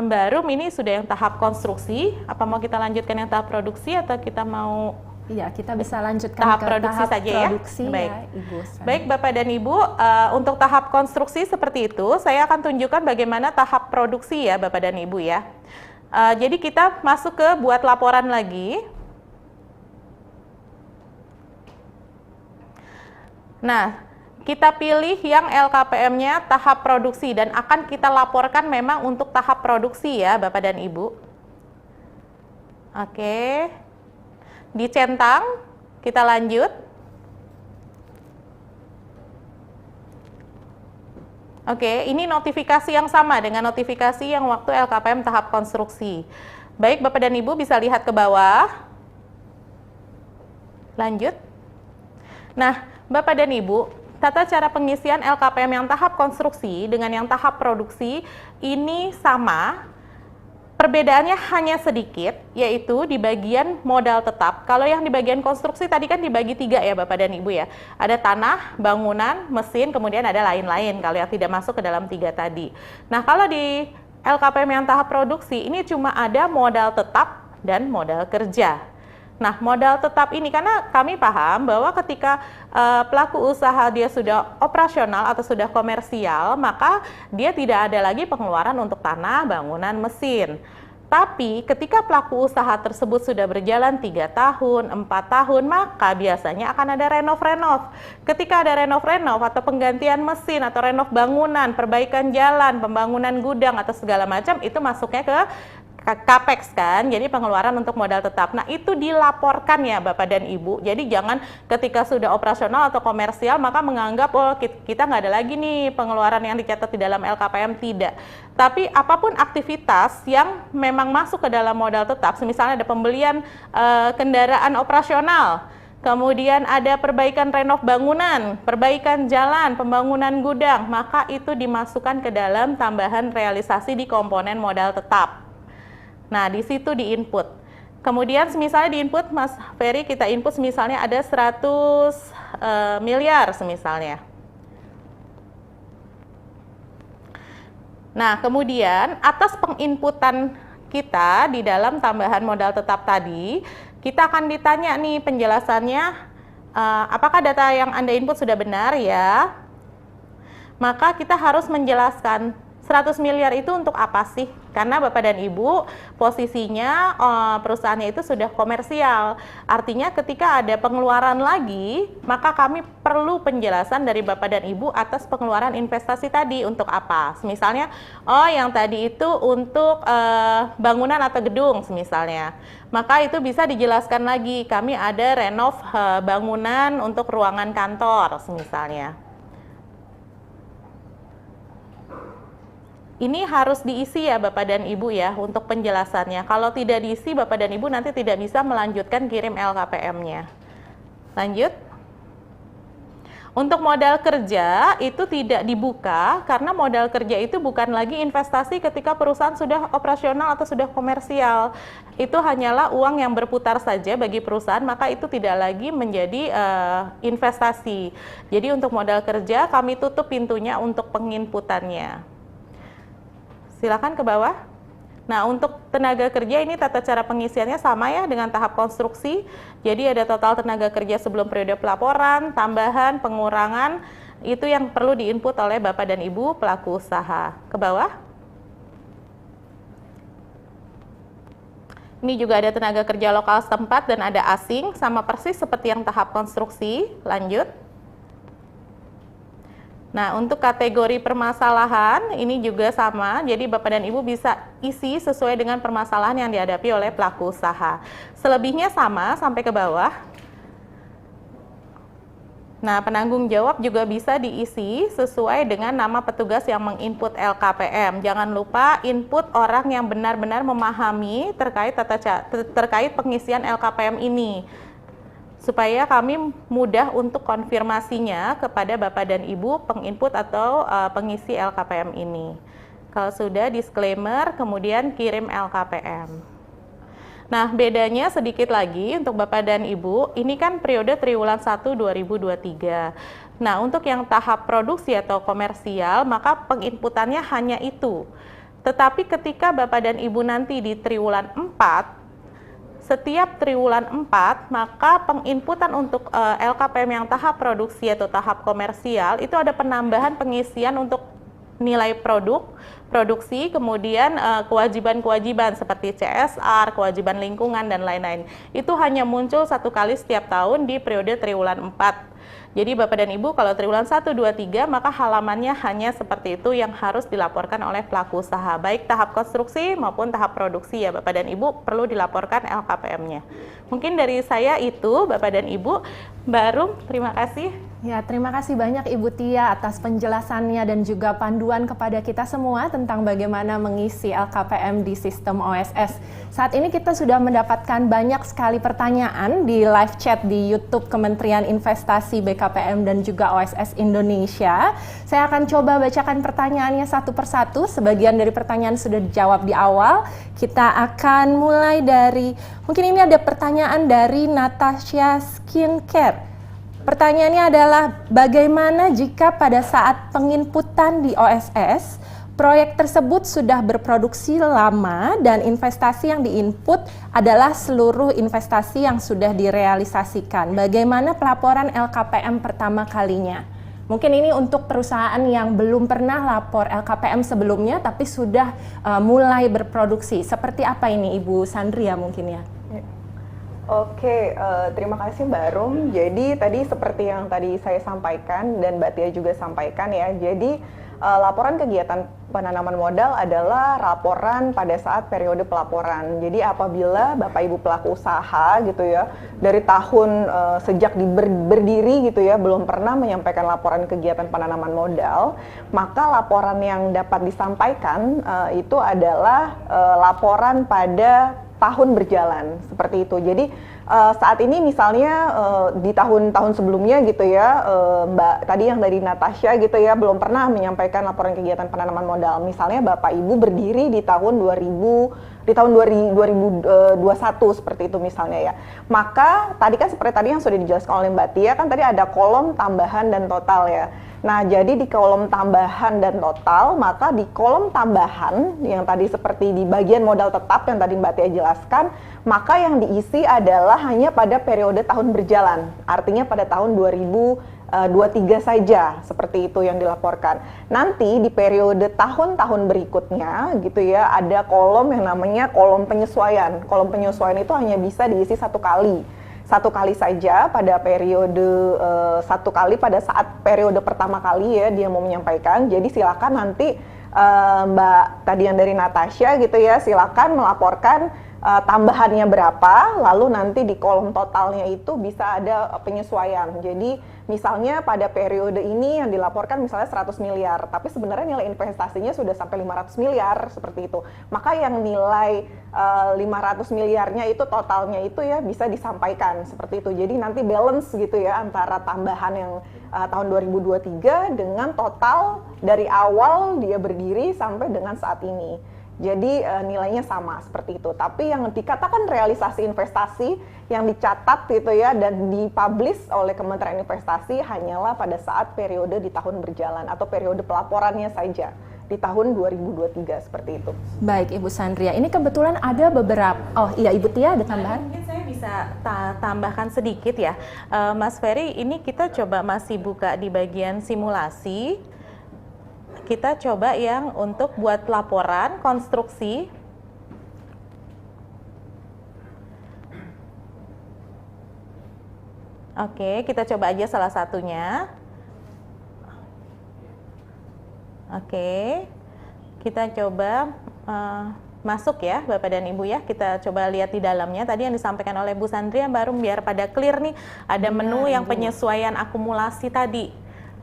Baru ini sudah yang tahap konstruksi, apa mau kita lanjutkan yang tahap produksi atau kita mau... Iya, kita bisa lanjutkan tahap ke produksi tahap saja produksi ya. Baik. Ya, Ibu. Baik Bapak dan Ibu, untuk tahap konstruksi seperti itu, saya akan tunjukkan bagaimana tahap produksi ya Bapak dan Ibu ya. Jadi kita masuk ke buat laporan lagi. Nah, kita pilih yang LKPM-nya tahap produksi dan akan kita laporkan memang untuk tahap produksi ya Bapak dan Ibu. Oke. Dicentang, kita lanjut. Oke, ini notifikasi yang sama dengan notifikasi yang waktu LKPM tahap konstruksi. Baik, Bapak dan Ibu bisa lihat ke bawah. Lanjut. Nah, Bapak dan Ibu, tata cara pengisian LKPM yang tahap konstruksi dengan yang tahap produksi ini sama. Perbedaannya hanya sedikit, yaitu di bagian modal tetap. Kalau yang di bagian konstruksi tadi kan dibagi 3 ya Bapak dan Ibu ya. Ada tanah, bangunan, mesin, kemudian ada lain-lain kalau yang tidak masuk ke dalam 3 tadi. Nah, kalau di LKPM yang tahap produksi ini cuma ada modal tetap dan modal kerja. Nah, modal tetap ini karena kami paham bahwa ketika pelaku usaha dia sudah operasional atau sudah komersial, maka dia tidak ada lagi pengeluaran untuk tanah, bangunan, mesin. Tapi ketika pelaku usaha tersebut sudah berjalan 3 tahun, 4 tahun, maka biasanya akan ada renov-renov. Ketika ada renov-renov atau penggantian mesin atau renov bangunan, perbaikan jalan, pembangunan gudang atau segala macam, itu masuknya ke Capex kan, jadi pengeluaran untuk modal tetap. Nah, itu dilaporkan ya Bapak dan Ibu. Jadi jangan ketika sudah operasional atau komersial maka menganggap oh kita nggak ada lagi nih pengeluaran yang dicatat di dalam LKPM, tidak. Tapi apapun aktivitas yang memang masuk ke dalam modal tetap, misalnya ada pembelian kendaraan operasional, kemudian ada perbaikan renov bangunan, perbaikan jalan, pembangunan gudang, maka itu dimasukkan ke dalam tambahan realisasi di komponen modal tetap. Nah, di situ di input. Kemudian misalnya di input, Mas Ferry, kita input misalnya ada 100 miliar misalnya. Nah, kemudian atas penginputan kita di dalam tambahan modal tetap tadi, kita akan ditanya nih penjelasannya, apakah data yang Anda input sudah benar ya? Maka kita harus menjelaskan 100 miliar itu untuk apa sih? Karena Bapak dan Ibu posisinya perusahaannya itu sudah komersial. Artinya ketika ada pengeluaran lagi, maka kami perlu penjelasan dari Bapak dan Ibu atas pengeluaran investasi tadi untuk apa. Misalnya, oh yang tadi itu untuk bangunan atau gedung misalnya. Maka itu bisa dijelaskan lagi, kami ada renov bangunan untuk ruangan kantor misalnya. Ini harus diisi ya Bapak dan Ibu ya untuk penjelasannya. Kalau tidak diisi, Bapak dan Ibu nanti tidak bisa melanjutkan kirim LKPM-nya. Lanjut. Untuk modal kerja itu tidak dibuka karena modal kerja itu bukan lagi investasi ketika perusahaan sudah operasional atau sudah komersial. Itu hanyalah uang yang berputar saja bagi perusahaan, maka itu tidak lagi menjadi investasi. Jadi untuk modal kerja kami tutup pintunya untuk penginputannya. Silakan ke bawah. Nah, untuk tenaga kerja ini tata cara pengisiannya sama ya dengan tahap konstruksi. Jadi ada total tenaga kerja sebelum periode pelaporan, tambahan, pengurangan, itu yang perlu diinput oleh Bapak dan Ibu pelaku usaha. Ke bawah. Ini juga ada tenaga kerja lokal setempat dan ada asing, sama persis seperti yang tahap konstruksi. Lanjut. Nah, untuk kategori permasalahan ini juga sama, jadi Bapak dan Ibu bisa isi sesuai dengan permasalahan yang dihadapi oleh pelaku usaha. Selebihnya sama sampai ke bawah. Nah, penanggung jawab juga bisa diisi sesuai dengan nama petugas yang menginput LKPM. Jangan lupa input orang yang benar-benar memahami terkait pengisian LKPM ini, supaya kami mudah untuk konfirmasinya kepada Bapak dan Ibu penginput atau pengisi LKPM ini. Kalau sudah disclaimer, kemudian kirim LKPM. Nah, bedanya sedikit lagi untuk Bapak dan Ibu, ini kan periode triwulan 1 2023. Nah, untuk yang tahap produksi atau komersial, maka penginputannya hanya itu. Tetapi ketika Bapak dan Ibu nanti di triwulan 4, setiap triwulan 4, maka penginputan untuk LKPM yang tahap produksi atau tahap komersial itu ada penambahan pengisian untuk nilai produksi, kemudian kewajiban-kewajiban seperti CSR, kewajiban lingkungan, dan lain-lain. Itu hanya muncul 1 kali setiap tahun di periode triwulan 4. Jadi Bapak dan Ibu kalau triwulan 1, 2, 3 maka halamannya hanya seperti itu yang harus dilaporkan oleh pelaku usaha. Baik tahap konstruksi maupun tahap produksi ya Bapak dan Ibu perlu dilaporkan LKPM-nya. Mungkin dari saya itu Bapak dan Ibu. Baru, terima kasih. Ya, terima kasih banyak Ibu Tia atas penjelasannya dan juga panduan kepada kita semua tentang bagaimana mengisi LKPM di sistem OSS. Saat ini kita sudah mendapatkan banyak sekali pertanyaan di live chat di YouTube Kementerian Investasi BKPM dan juga OSS Indonesia. Saya akan coba bacakan pertanyaannya satu persatu. Sebagian dari pertanyaan sudah dijawab di awal. Kita akan mulai dari, mungkin ini ada pertanyaan dari Natasha Skincare. Pertanyaannya adalah, bagaimana jika pada saat penginputan di OSS, Proyek tersebut sudah berproduksi lama dan investasi yang diinput adalah seluruh investasi yang sudah direalisasikan. Bagaimana pelaporan LKPM pertama kalinya? Mungkin ini untuk perusahaan yang belum pernah lapor LKPM sebelumnya tapi sudah mulai berproduksi. Seperti apa ini Ibu Sandria mungkin ya? Oke, terima kasih Mbak Rum. Jadi tadi seperti yang tadi saya sampaikan dan Mbak Tia juga sampaikan ya. Jadi laporan kegiatan penanaman modal adalah laporan pada saat periode pelaporan. Jadi apabila Bapak Ibu pelaku usaha gitu ya, dari tahun sejak berdiri gitu ya, belum pernah menyampaikan laporan kegiatan penanaman modal, maka laporan yang dapat disampaikan itu adalah laporan pada tahun berjalan, seperti itu. Jadi saat ini misalnya di tahun-tahun sebelumnya gitu ya, Mbak tadi yang dari Natasha gitu ya, belum pernah menyampaikan laporan kegiatan penanaman modal. Misalnya Bapak Ibu berdiri di tahun 2021 seperti itu misalnya ya. Maka tadi kan seperti tadi yang sudah dijelaskan oleh Mbak Tia, kan tadi ada kolom tambahan dan total ya. Nah, jadi di kolom tambahan dan total, maka di kolom tambahan yang tadi seperti di bagian modal tetap yang tadi Mbak Tia jelaskan, maka yang diisi adalah hanya pada periode tahun berjalan. Artinya pada tahun 2023 saja, seperti itu yang dilaporkan. Nanti di periode tahun-tahun berikutnya gitu ya, ada kolom yang namanya kolom penyesuaian. Kolom penyesuaian itu hanya bisa diisi satu kali saja pada periode satu kali pada saat periode pertama kali ya dia mau menyampaikan. Jadi silakan nanti Mbak tadi yang dari Natasha gitu ya, silakan melaporkan tambahannya berapa, lalu nanti di kolom totalnya itu bisa ada penyesuaian. Jadi misalnya pada periode ini yang dilaporkan misalnya 100 miliar, tapi sebenarnya nilai investasinya sudah sampai 500 miliar seperti itu. Maka yang nilai 500 miliarnya itu totalnya itu ya bisa disampaikan seperti itu. Jadi nanti balance gitu ya antara tambahan yang tahun 2023 dengan total dari awal dia berdiri sampai dengan saat ini. Jadi nilainya sama seperti itu. Tapi yang dikatakan realisasi investasi yang dicatat gitu ya dan dipublish oleh Kementerian Investasi hanyalah pada saat periode di tahun berjalan atau periode pelaporannya saja di tahun 2023 seperti itu. Baik Ibu Sandria, ini kebetulan ada beberapa, oh iya Ibu Tia ada tambahan? Mungkin saya bisa tambahkan sedikit ya. Mas Ferry, ini kita coba masih buka di bagian simulasi. Kita coba yang untuk buat laporan konstruksi. Oke, kita coba aja salah satunya. Oke, kita coba masuk ya Bapak dan Ibu ya. Kita coba lihat di dalamnya. Tadi yang disampaikan oleh Bu Sandria baru biar pada clear nih. Ada menu yang penyesuaian akumulasi tadi.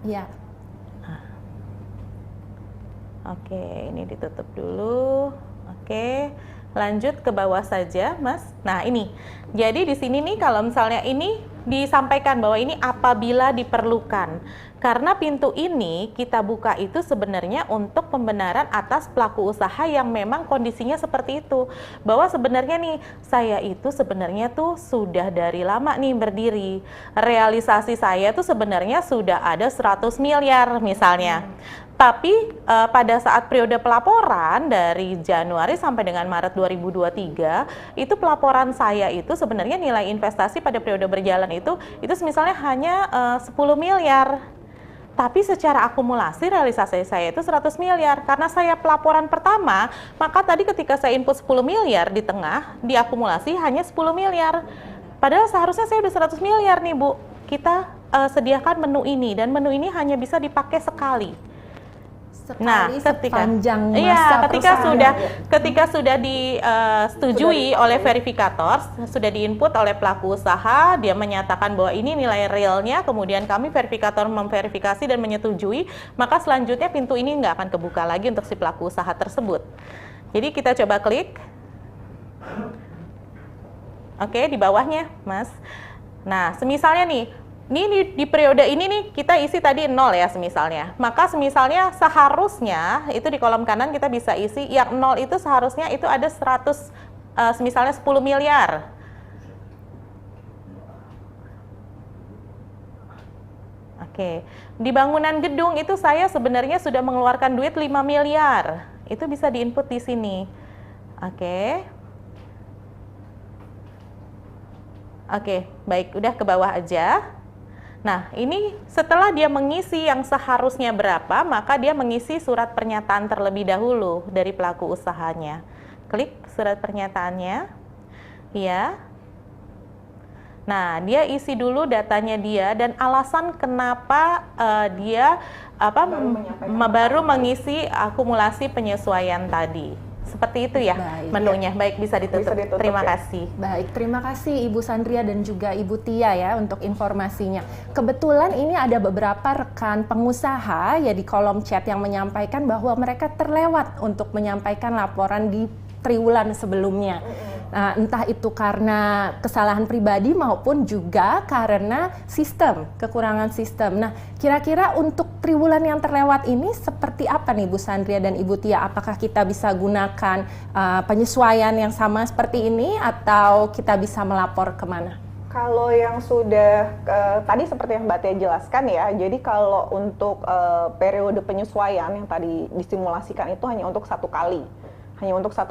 Iya. Oke, ini ditutup dulu. Oke, lanjut ke bawah saja, Mas. Nah, ini. Jadi di sini nih kalau misalnya ini disampaikan bahwa ini apabila diperlukan. Karena pintu ini kita buka itu sebenarnya untuk pembenaran atas pelaku usaha yang memang kondisinya seperti itu. Bahwa sebenarnya nih, saya itu sebenarnya tuh sudah dari lama nih berdiri. Realisasi saya tuh sebenarnya sudah ada 100 miliar misalnya. Tapi pada saat periode pelaporan dari Januari sampai dengan Maret 2023, itu pelaporan saya itu sebenarnya nilai investasi pada periode berjalan itu misalnya hanya 10 miliar. Tapi secara akumulasi realisasi saya itu 100 miliar. Karena saya pelaporan pertama, maka tadi ketika saya input 10 miliar di tengah, diakumulasi hanya 10 miliar. Padahal seharusnya saya udah 100 miliar nih Bu. Kita sediakan menu ini, dan menu ini hanya bisa dipakai sekali. Nah, ketika sudah disetujui oleh verifikator, sudah diinput oleh pelaku usaha, dia menyatakan bahwa ini nilai realnya, kemudian kami verifikator memverifikasi dan menyetujui, maka selanjutnya pintu ini nggak akan kebuka lagi untuk si pelaku usaha tersebut. Jadi kita coba klik. Oke, di bawahnya, Mas. Nah, semisalnya nih, ini di periode ini nih kita isi tadi 0 ya semisalnya. Maka semisalnya seharusnya itu di kolom kanan kita bisa isi yang 0 itu seharusnya itu ada 100 semisalnya 10 miliar. Oke, di bangunan gedung itu saya sebenarnya sudah mengeluarkan duit 5 miliar. Itu bisa diinput di sini. Oke. Oke, baik, udah ke bawah aja. Nah, ini setelah dia mengisi yang seharusnya berapa, maka dia mengisi surat pernyataan terlebih dahulu dari pelaku usahanya. Klik surat pernyataannya. Ya. Nah, dia isi dulu datanya dia dan alasan kenapa dia baru mengisi akumulasi penyesuaian tadi. Seperti itu ya. Baik, menunya. Baik, bisa ditutup. Terima ya. kasih. Baik, terima kasih Ibu Sandria dan juga Ibu Tia ya untuk informasinya. Kebetulan ini ada beberapa rekan pengusaha ya di kolom chat yang menyampaikan bahwa mereka terlewat untuk menyampaikan laporan di triwulan sebelumnya. Nah, entah itu karena kesalahan pribadi maupun juga karena kekurangan sistem. Nah, kira-kira untuk triwulan yang terlewat ini seperti apa nih Bu Sandria dan Ibu Tia? Apakah kita bisa gunakan penyesuaian yang sama seperti ini atau kita bisa melapor kemana? Kalau yang sudah tadi seperti yang Mbak Tia jelaskan ya, jadi kalau untuk periode penyesuaian yang tadi disimulasikan itu hanya untuk satu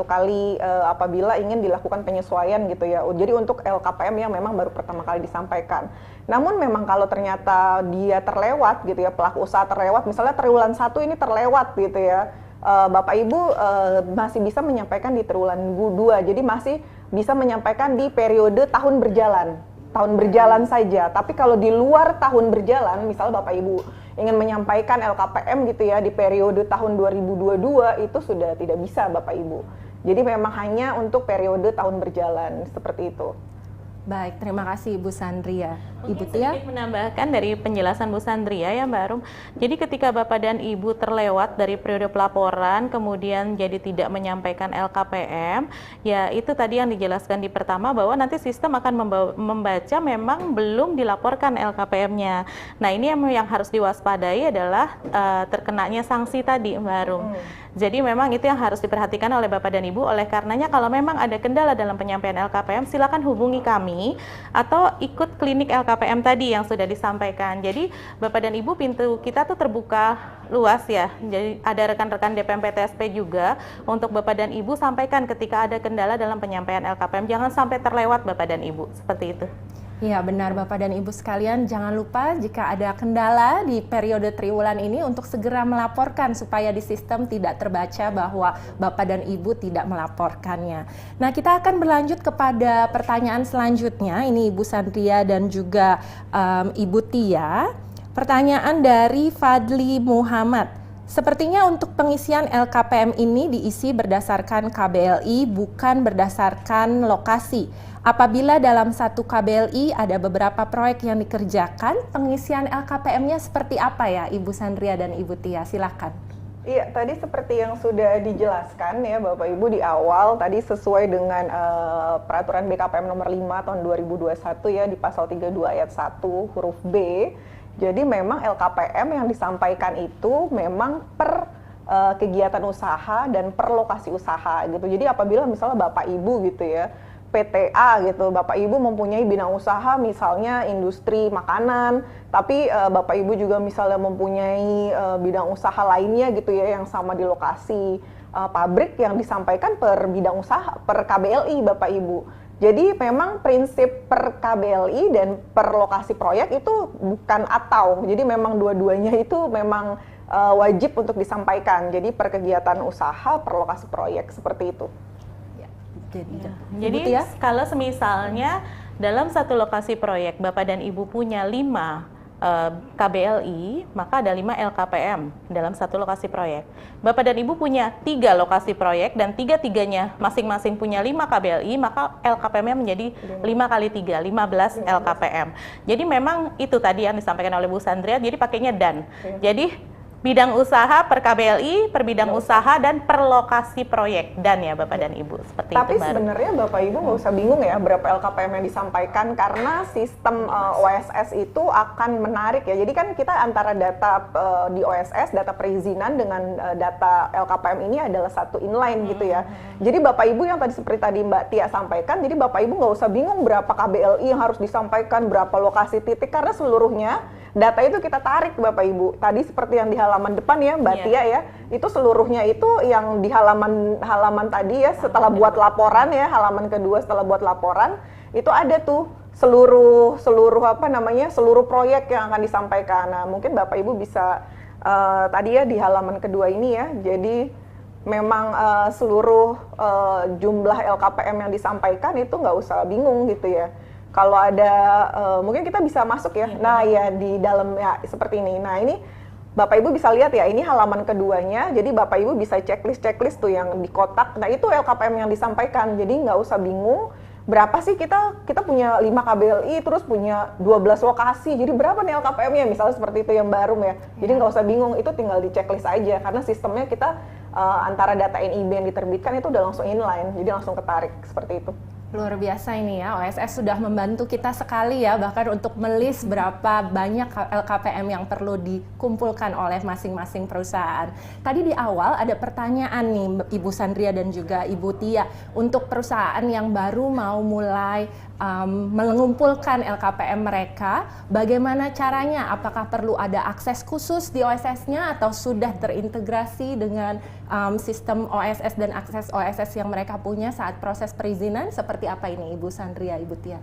kali apabila ingin dilakukan penyesuaian gitu ya. Jadi untuk LKPM yang memang baru pertama kali disampaikan. Namun memang kalau ternyata dia terlewat gitu ya, pelaku usaha terlewat, misalnya triwulan 1 ini terlewat gitu ya, Bapak Ibu masih bisa menyampaikan di triwulan 2, jadi masih bisa menyampaikan di periode tahun berjalan saja. Tapi kalau di luar tahun berjalan, misalnya Bapak Ibu ingin menyampaikan LKPM gitu ya di periode tahun 2022, itu sudah tidak bisa Bapak Ibu. Jadi memang hanya untuk periode tahun berjalan, seperti itu. Baik, terima kasih Ibu Sandria. Ibu Tia? Sedikit menambahkan dari penjelasan Bu Sandria ya Mbak Arum. Jadi ketika Bapak dan Ibu terlewat dari periode pelaporan, kemudian jadi tidak menyampaikan LKPM, ya itu tadi yang dijelaskan di pertama bahwa nanti sistem akan membaca memang belum dilaporkan LKPM-nya. Nah ini yang harus diwaspadai adalah terkenanya sanksi tadi Mbak Arum. Jadi memang itu yang harus diperhatikan oleh Bapak dan Ibu. Oleh karenanya kalau memang ada kendala dalam penyampaian LKPM, silakan hubungi kami atau ikut klinik LKPM tadi yang sudah disampaikan. Jadi Bapak dan Ibu, pintu kita tuh terbuka luas ya. Jadi ada rekan-rekan DPM PTSP juga untuk Bapak dan Ibu sampaikan ketika ada kendala dalam penyampaian LKPM. Jangan sampai terlewat Bapak dan Ibu, seperti itu. Iya benar Bapak dan Ibu sekalian, jangan lupa jika ada kendala di periode triwulan ini untuk segera melaporkan supaya di sistem tidak terbaca bahwa Bapak dan Ibu tidak melaporkannya. Nah kita akan berlanjut kepada pertanyaan selanjutnya, ini Ibu Sandria dan juga Ibu Tia. Pertanyaan dari Fadli Muhammad. Sepertinya untuk pengisian LKPM ini diisi berdasarkan KBLI bukan berdasarkan lokasi. Apabila dalam satu KBLI ada beberapa proyek yang dikerjakan, pengisian LKPM-nya seperti apa ya Ibu Sandria dan Ibu Tia? Silakan. Iya, tadi seperti yang sudah dijelaskan ya Bapak Ibu di awal, tadi sesuai dengan peraturan BKPM nomor 5 tahun 2021 ya di pasal 32 ayat 1 huruf B. Jadi memang LKPM yang disampaikan itu memang per kegiatan usaha dan per lokasi usaha gitu. Jadi apabila misalnya Bapak Ibu gitu ya, PTA gitu, Bapak Ibu mempunyai bidang usaha misalnya industri makanan, tapi Bapak Ibu juga misalnya mempunyai bidang usaha lainnya gitu ya yang sama di lokasi pabrik, yang disampaikan per bidang usaha, per KBLI Bapak Ibu. Jadi memang prinsip per KBLI dan per lokasi proyek itu bukan atau, jadi memang dua-duanya itu memang wajib untuk disampaikan. Jadi per kegiatan usaha, per lokasi proyek, seperti itu. Jadi kalau semisalnya dalam satu lokasi proyek Bapak dan Ibu punya 5 KBLI, maka ada 5 LKPM dalam satu lokasi proyek. Bapak dan Ibu punya 3 lokasi proyek dan 3-tiganya masing-masing punya 5 KBLI, maka LKPM-nya menjadi 5 kali 3, 15 LKPM. Jadi memang itu tadi yang disampaikan oleh Bu Sandria, jadi pakainya dan. Jadi bidang usaha per KBLI, per bidang usaha, dan per lokasi proyek. Dan ya Bapak dan Ibu, seperti Tapi itu. Tapi sebenarnya Bapak Ibu nggak usah bingung ya berapa LKPM yang disampaikan, karena sistem OSS itu akan menarik ya. Jadi kan kita antara data di OSS, data perizinan dengan data LKPM ini adalah satu inline gitu ya. Jadi Bapak Ibu yang seperti tadi Mbak Tia sampaikan, jadi Bapak Ibu nggak usah bingung berapa KBLI yang harus disampaikan, berapa lokasi titik, karena seluruhnya data itu kita tarik Bapak Ibu. Tadi seperti yang di halaman depan ya Mbak Tia ya, itu seluruhnya itu yang di halaman tadi ya, setelah buat laporan ya, halaman kedua setelah buat laporan, itu ada tuh seluruh seluruh proyek yang akan disampaikan. Nah, mungkin Bapak Ibu bisa tadi ya di halaman kedua ini ya. Jadi memang seluruh jumlah LKPM yang disampaikan itu nggak usah bingung gitu ya. Kalau ada mungkin kita bisa masuk ya. Nah, ya di dalam ya seperti ini. Nah, ini Bapak Ibu bisa lihat ya, ini halaman keduanya. Jadi Bapak Ibu bisa checklist tuh yang di kotak. Nah, itu LKPM yang disampaikan. Jadi nggak usah bingung. Berapa sih kita punya 5 KBLI, terus punya 12 lokasi, jadi berapa nih LKPM-nya, misalnya seperti itu yang baru ya. Jadi nggak usah bingung, itu tinggal di checklist aja, karena sistemnya kita antara data NIB yang diterbitkan itu udah langsung inline, jadi langsung ketarik, seperti itu. Luar biasa ini ya, OSS sudah membantu kita sekali ya, bahkan untuk melis berapa banyak LKPM yang perlu dikumpulkan oleh masing-masing perusahaan. Tadi di awal ada pertanyaan nih Ibu Sandria dan juga Ibu Tia, untuk perusahaan yang baru mau mulai mengumpulkan LKPM mereka, bagaimana caranya? Apakah perlu ada akses khusus di OSS-nya atau sudah terintegrasi dengan sistem OSS dan akses OSS yang mereka punya saat proses perizinan? Seperti apa ini Ibu Sandria, Ibu Tia?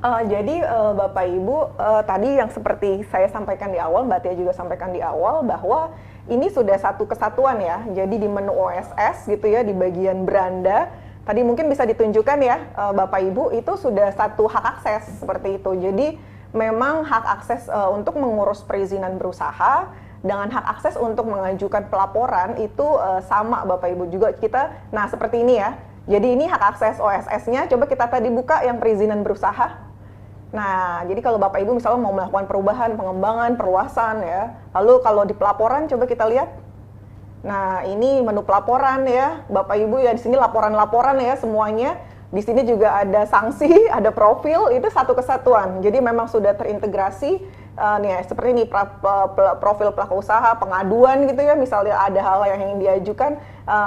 Jadi Bapak Ibu, tadi yang seperti saya sampaikan di awal, Mbak Tia juga sampaikan di awal, bahwa ini sudah satu kesatuan ya. Jadi di menu OSS gitu ya, di bagian beranda, tadi mungkin bisa ditunjukkan ya Bapak Ibu, itu sudah satu hak akses seperti itu. Jadi memang hak akses untuk mengurus perizinan berusaha dengan hak akses untuk mengajukan pelaporan itu sama Bapak Ibu juga kita. Nah, seperti ini ya. Jadi ini hak akses OSS-nya. Coba kita tadi buka yang perizinan berusaha. Nah, jadi kalau Bapak Ibu misalnya mau melakukan perubahan, pengembangan, perluasan ya. Lalu kalau di pelaporan coba kita lihat. Nah, ini menu pelaporan ya, Bapak Ibu ya, di sini laporan-laporan ya semuanya. Di sini juga ada sanksi, ada profil, itu satu kesatuan. Jadi memang sudah terintegrasi nih ya, seperti ini profil pelaku usaha, pengaduan gitu ya, misalnya ada hal yang ingin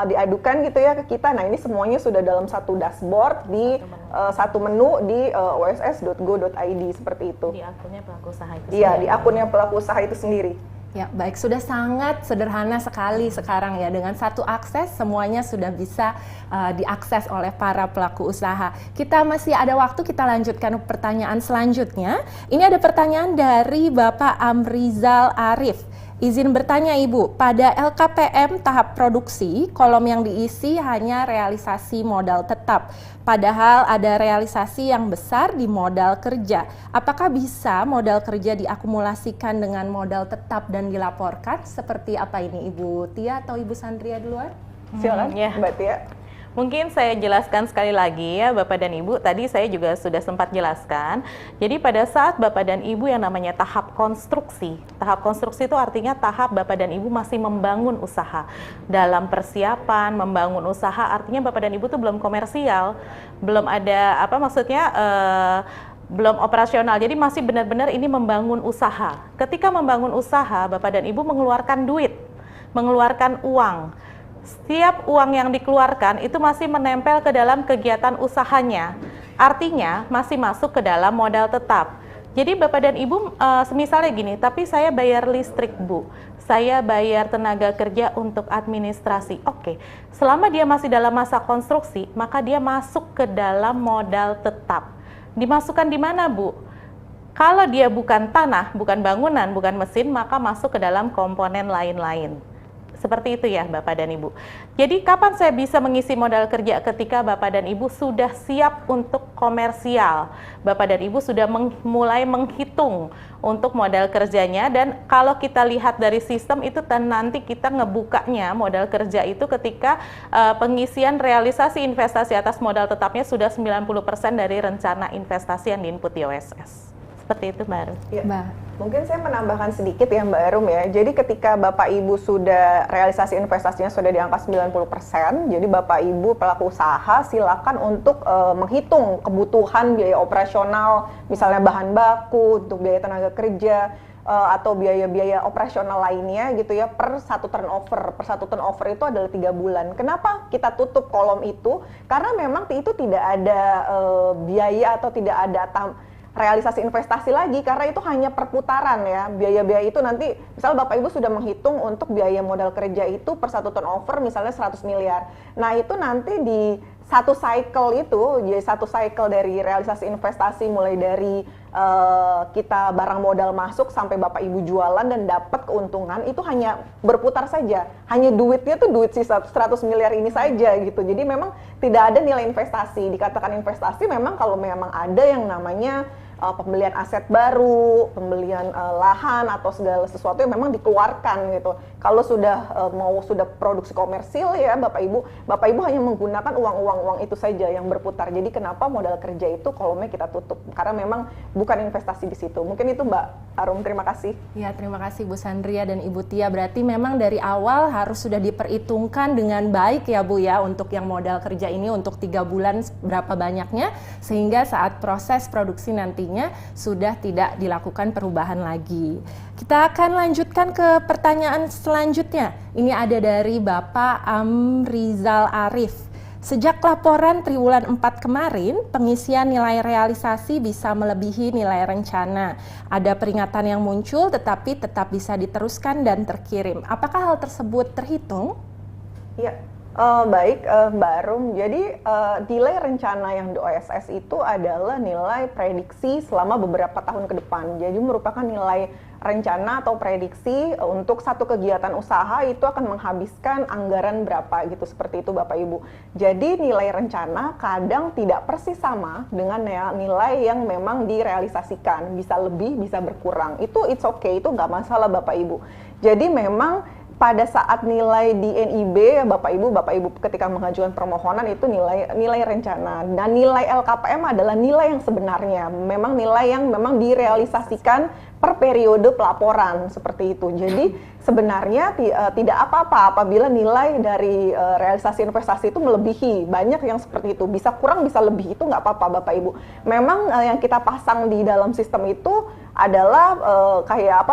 diadukan gitu ya ke kita. Nah, ini semuanya sudah dalam satu dashboard di satu menu di oss.go.id seperti itu. Di akunnya pelaku usaha itu. Iya, di akunnya pelaku usaha itu sendiri. Ya, baik, sudah sangat sederhana sekali sekarang ya, dengan satu akses semuanya sudah bisa diakses oleh para pelaku usaha. Kita masih ada waktu, kita lanjutkan pertanyaan selanjutnya. Ini ada pertanyaan dari Bapak Amrizal Arif. Izin bertanya Ibu, pada LKPM tahap produksi, kolom yang diisi hanya realisasi modal tetap. Padahal ada realisasi yang besar di modal kerja. Apakah bisa modal kerja diakumulasikan dengan modal tetap dan dilaporkan? Seperti apa ini Ibu Tia atau Ibu Sandria duluan? Silakan Mbak Tia. Mungkin saya jelaskan sekali lagi ya Bapak dan Ibu, tadi saya juga sudah sempat jelaskan. Jadi pada saat Bapak dan Ibu yang namanya tahap konstruksi itu artinya tahap Bapak dan Ibu masih membangun usaha. Dalam persiapan membangun usaha artinya Bapak dan Ibu tuh belum komersial, belum ada belum operasional, jadi masih benar-benar ini membangun usaha. Ketika membangun usaha, Bapak dan Ibu mengeluarkan duit, mengeluarkan uang. Setiap uang yang dikeluarkan itu masih menempel ke dalam kegiatan usahanya, artinya masih masuk ke dalam modal tetap. Jadi Bapak dan Ibu semisalnya gini, tapi saya bayar listrik Bu, saya bayar tenaga kerja untuk administrasi. Oke, selama dia masih dalam masa konstruksi, maka dia masuk ke dalam modal tetap. Dimasukkan di mana Bu? Kalau dia bukan tanah, bukan bangunan, bukan mesin, maka masuk ke dalam komponen lain-lain. Seperti itu ya Bapak dan Ibu. Jadi kapan saya bisa mengisi modal kerja? Ketika Bapak dan Ibu sudah siap untuk komersial. Bapak dan Ibu sudah mulai menghitung untuk modal kerjanya, dan kalau kita lihat dari sistem itu nanti kita ngebukanya modal kerja itu ketika pengisian realisasi investasi atas modal tetapnya sudah 90% dari rencana investasi yang diinput di OSS. Seperti itu Mbak Arum. Ya, mungkin saya menambahkan sedikit ya Mbak Arum ya. Jadi ketika Bapak Ibu sudah realisasi investasinya sudah di angka 90%, jadi Bapak Ibu pelaku usaha silakan untuk menghitung kebutuhan biaya operasional, misalnya bahan baku, untuk biaya tenaga kerja, atau biaya-biaya operasional lainnya gitu ya, per satu turnover. Per satu turnover itu adalah 3 bulan. Kenapa kita tutup kolom itu? Karena memang itu tidak ada biaya atau tidak ada realisasi investasi lagi, karena itu hanya perputaran ya. Biaya-biaya itu nanti, misalnya Bapak Ibu sudah menghitung untuk biaya modal kerja itu per satu turnover misalnya 100 miliar. Nah itu nanti di satu cycle itu, jadi satu cycle dari realisasi investasi mulai dari kita barang modal masuk sampai Bapak Ibu jualan dan dapat keuntungan, itu hanya berputar saja. Hanya duitnya tuh duit sisa 100 miliar ini saja gitu. Jadi memang tidak ada nilai investasi. Dikatakan investasi memang kalau memang ada yang namanya pembelian aset baru, pembelian lahan atau segala sesuatu yang memang dikeluarkan gitu. Kalau sudah sudah produksi komersil ya Bapak Ibu hanya menggunakan uang itu saja yang berputar. Jadi kenapa modal kerja itu kolomnya kita tutup? Karena memang bukan investasi di situ. Mungkin itu Mbak Arum, terima kasih. Ya, terima kasih Bu Sandria dan Ibu Tia. Berarti memang dari awal harus sudah diperhitungkan dengan baik ya Bu ya, untuk yang modal kerja ini untuk 3 bulan berapa banyaknya, sehingga saat proses produksi nanti sudah tidak dilakukan perubahan lagi. Kita akan lanjutkan ke pertanyaan selanjutnya. Ini ada dari Bapak Amrizal Arif. Sejak laporan triwulan 4 kemarin, pengisian nilai realisasi bisa melebihi nilai rencana. Ada peringatan yang muncul tetapi tetap bisa diteruskan dan terkirim. Apakah hal tersebut terhitung? Ya. Baik Mbak Arum, jadi nilai rencana yang di OSS itu adalah nilai prediksi selama beberapa tahun ke depan. Jadi merupakan nilai rencana atau prediksi untuk satu kegiatan usaha itu akan menghabiskan anggaran berapa gitu, seperti itu Bapak Ibu. Jadi nilai rencana kadang tidak persis sama dengan nilai yang memang direalisasikan, bisa lebih, bisa berkurang. Itu it's okay, itu nggak masalah Bapak Ibu. Jadi memang pada saat nilai di NIB Bapak Ibu ketika mengajukan permohonan itu nilai rencana, dan nilai LKPM adalah nilai yang sebenarnya, memang nilai yang memang direalisasikan per periode pelaporan seperti itu. Jadi sebenarnya tidak apa-apa apabila nilai dari realisasi investasi itu melebihi. Banyak yang seperti itu, bisa kurang bisa lebih, itu nggak apa-apa Bapak Ibu. Memang yang kita pasang di dalam sistem itu adalah kayak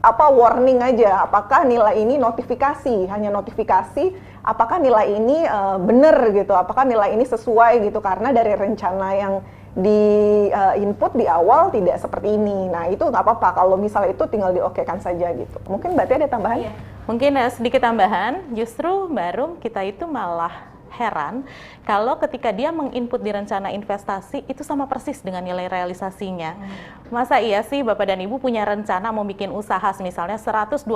warning aja, apakah nilai ini notifikasi, hanya notifikasi, apakah nilai ini benar gitu, apakah nilai ini sesuai gitu, karena dari rencana yang di input di awal tidak seperti ini. Nah itu nggak apa-apa, kalau misalnya itu tinggal diokekan saja gitu. Mungkin Mbak Tia ada tambahan? Iya. Mungkin sedikit tambahan, justru Mbak Rum, kita itu malah heran kalau ketika dia menginput di rencana investasi itu sama persis dengan nilai realisasinya. Masa iya sih Bapak dan Ibu punya rencana mau bikin usaha misalnya 123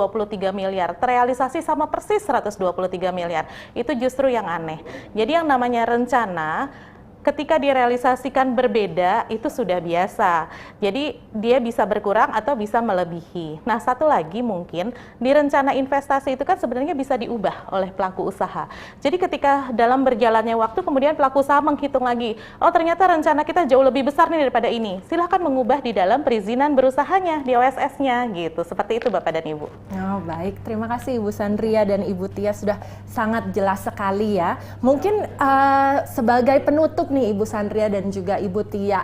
miliar, terrealisasi sama persis 123 miliar. Itu justru yang aneh. Jadi yang namanya rencana ketika direalisasikan berbeda itu sudah biasa. Jadi dia bisa berkurang atau bisa melebihi. Nah, satu lagi mungkin di rencana investasi itu kan sebenarnya bisa diubah oleh pelaku usaha. Jadi ketika dalam berjalannya waktu kemudian pelaku usaha menghitung lagi, oh ternyata rencana kita jauh lebih besar nih daripada ini. Silahkan mengubah di dalam perizinan berusahanya di OSS-nya gitu. Seperti itu Bapak dan Ibu. Oh, baik, terima kasih Ibu Sandria dan Ibu Tia sudah sangat jelas sekali ya. Mungkin sebagai penutup nih Ibu Sandria dan juga Ibu Tia,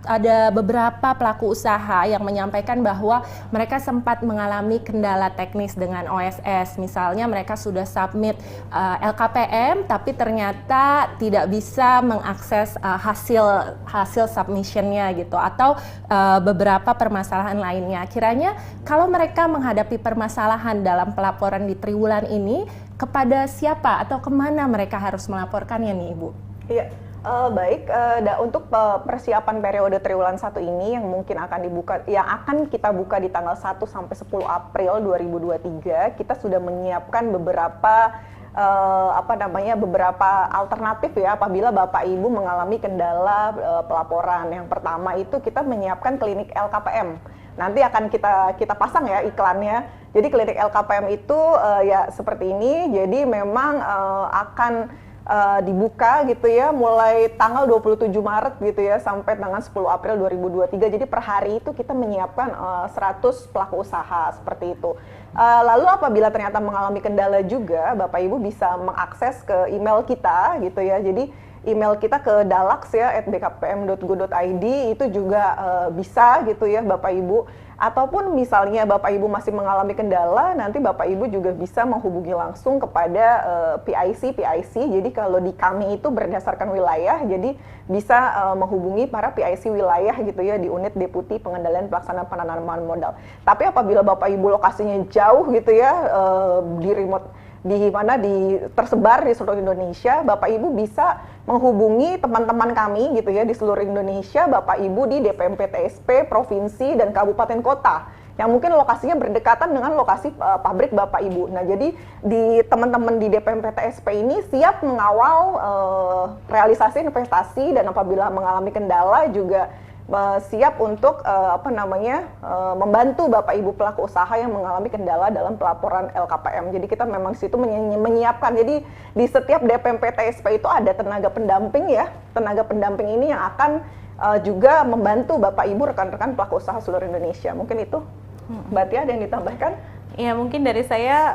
ada beberapa pelaku usaha yang menyampaikan bahwa mereka sempat mengalami kendala teknis dengan OSS. Misalnya mereka sudah submit LKPM tapi ternyata tidak bisa mengakses hasil submissionnya gitu, atau beberapa permasalahan lainnya. Kiranya kalau mereka menghadapi permasalahan dalam pelaporan di triwulan ini, kepada siapa atau kemana mereka harus melaporkannya nih Ibu? Iya. Baik, untuk persiapan periode triwulan 1 ini yang mungkin akan kita buka di tanggal 1 sampai 10 April 2023, kita sudah menyiapkan beberapa alternatif ya apabila Bapak Ibu mengalami kendala pelaporan. Yang pertama itu kita menyiapkan klinik LKPM. Nanti akan kita pasang ya iklannya. Jadi klinik LKPM itu ya seperti ini. Jadi memang akan dibuka gitu ya mulai tanggal 27 Maret gitu ya sampai tanggal 10 April 2023. Jadi per hari itu kita menyiapkan 100 pelaku usaha seperti itu. Lalu apabila ternyata mengalami kendala juga, Bapak Ibu bisa mengakses ke email kita gitu ya. Jadi email kita ke dalax ya @bkpm.go.id, itu juga bisa gitu ya Bapak Ibu. Ataupun misalnya Bapak Ibu masih mengalami kendala, nanti Bapak Ibu juga bisa menghubungi langsung kepada PIC. Jadi kalau di kami itu berdasarkan wilayah, jadi bisa menghubungi para PIC wilayah gitu ya di unit Deputi Pengendalian Pelaksanaan Penanaman Modal. Tapi apabila Bapak Ibu lokasinya jauh gitu ya, di remote tersebar di seluruh Indonesia, Bapak Ibu bisa menghubungi teman-teman kami gitu ya di seluruh Indonesia, Bapak Ibu di DPMP TSP provinsi dan kabupaten kota yang mungkin lokasinya berdekatan dengan lokasi pabrik Bapak Ibu. Nah, jadi di teman-teman di DPMP TSP ini siap mengawal realisasi investasi, dan apabila mengalami kendala juga siap untuk membantu Bapak Ibu pelaku usaha yang mengalami kendala dalam pelaporan LKPM. Jadi kita memang situ menyiapkan. Jadi di setiap DPMP TSP itu ada tenaga pendamping ya. Tenaga pendamping ini yang akan juga membantu Bapak Ibu rekan-rekan pelaku usaha seluruh Indonesia. Mungkin itu, Mbak Tia, ada yang ditambahkan? Ya, mungkin dari saya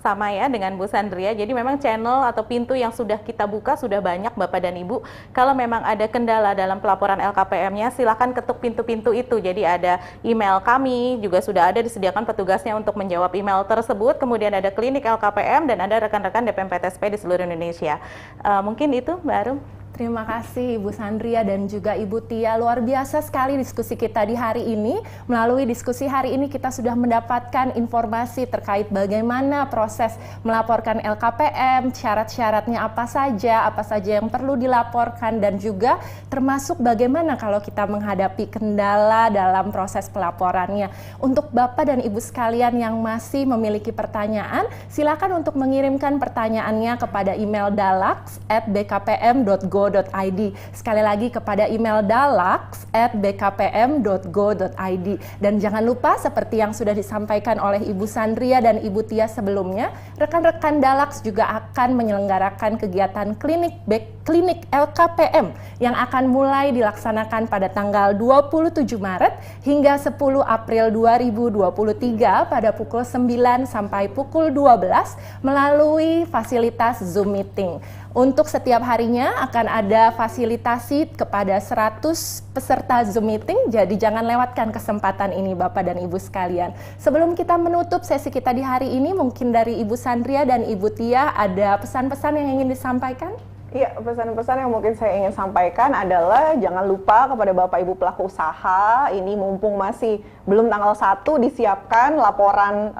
sama ya dengan Bu Sandria. Jadi memang channel atau pintu yang sudah kita buka sudah banyak Bapak dan Ibu. Kalau memang ada kendala dalam pelaporan LKPM-nya, silakan ketuk pintu-pintu itu. Jadi ada email kami, juga sudah ada disediakan petugasnya untuk menjawab email tersebut. Kemudian ada klinik LKPM dan ada rekan-rekan DPMP TSP di seluruh Indonesia. Mungkin itu, Mbak Arum. Terima kasih Ibu Sandria dan juga Ibu Tia. Luar biasa sekali diskusi kita di hari ini. Melalui diskusi hari ini kita sudah mendapatkan informasi terkait bagaimana proses melaporkan LKPM, syarat-syaratnya apa saja yang perlu dilaporkan, dan juga termasuk bagaimana kalau kita menghadapi kendala dalam proses pelaporannya. Untuk Bapak dan Ibu sekalian yang masih memiliki pertanyaan, silakan untuk mengirimkan pertanyaannya kepada email dalax@bkpm.go.id. Sekali lagi kepada email dalax@bkpm.go.id. Dan jangan lupa seperti yang sudah disampaikan oleh Ibu Sandria dan Ibu Tia sebelumnya, rekan-rekan Dalax juga akan menyelenggarakan kegiatan klinik LKPM yang akan mulai dilaksanakan pada tanggal 27 Maret hingga 10 April 2023 pada pukul 9 sampai pukul 12 melalui fasilitas Zoom Meeting. Untuk setiap harinya akan ada fasilitasi kepada 100 peserta Zoom Meeting, jadi jangan lewatkan kesempatan ini Bapak dan Ibu sekalian. Sebelum kita menutup sesi kita di hari ini, mungkin dari Ibu Sandria dan Ibu Tia ada pesan-pesan yang ingin disampaikan? Iya, pesan-pesan yang mungkin saya ingin sampaikan adalah jangan lupa kepada Bapak Ibu pelaku usaha, ini mumpung masih belum tanggal 1 disiapkan laporan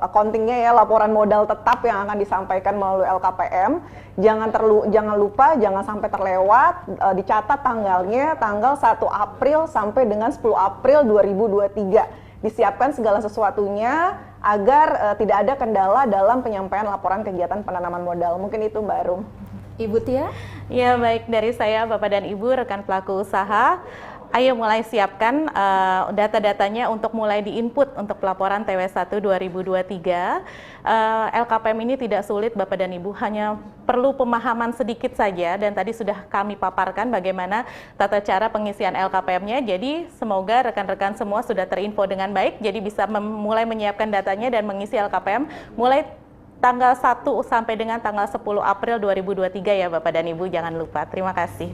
accountingnya ya, laporan modal tetap yang akan disampaikan melalui LKPM. Jangan lupa, jangan sampai terlewat, dicatat tanggalnya, tanggal 1 April sampai dengan 10 April 2023. Disiapkan segala sesuatunya agar tidak ada kendala dalam penyampaian laporan kegiatan penanaman modal. Mungkin itu Mbak Arum. Ibu Tia? Ya, baik, dari saya Bapak dan Ibu rekan pelaku usaha, ayo mulai siapkan data-datanya untuk mulai diinput untuk pelaporan TW1 2023. LKPM ini tidak sulit Bapak dan Ibu, hanya perlu pemahaman sedikit saja, dan tadi sudah kami paparkan bagaimana tata cara pengisian LKPM-nya. Jadi semoga rekan-rekan semua sudah terinfo dengan baik, jadi bisa mulai menyiapkan datanya dan mengisi LKPM mulai tanggal 1 sampai dengan tanggal 10 April 2023 ya Bapak dan Ibu, jangan lupa. Terima kasih.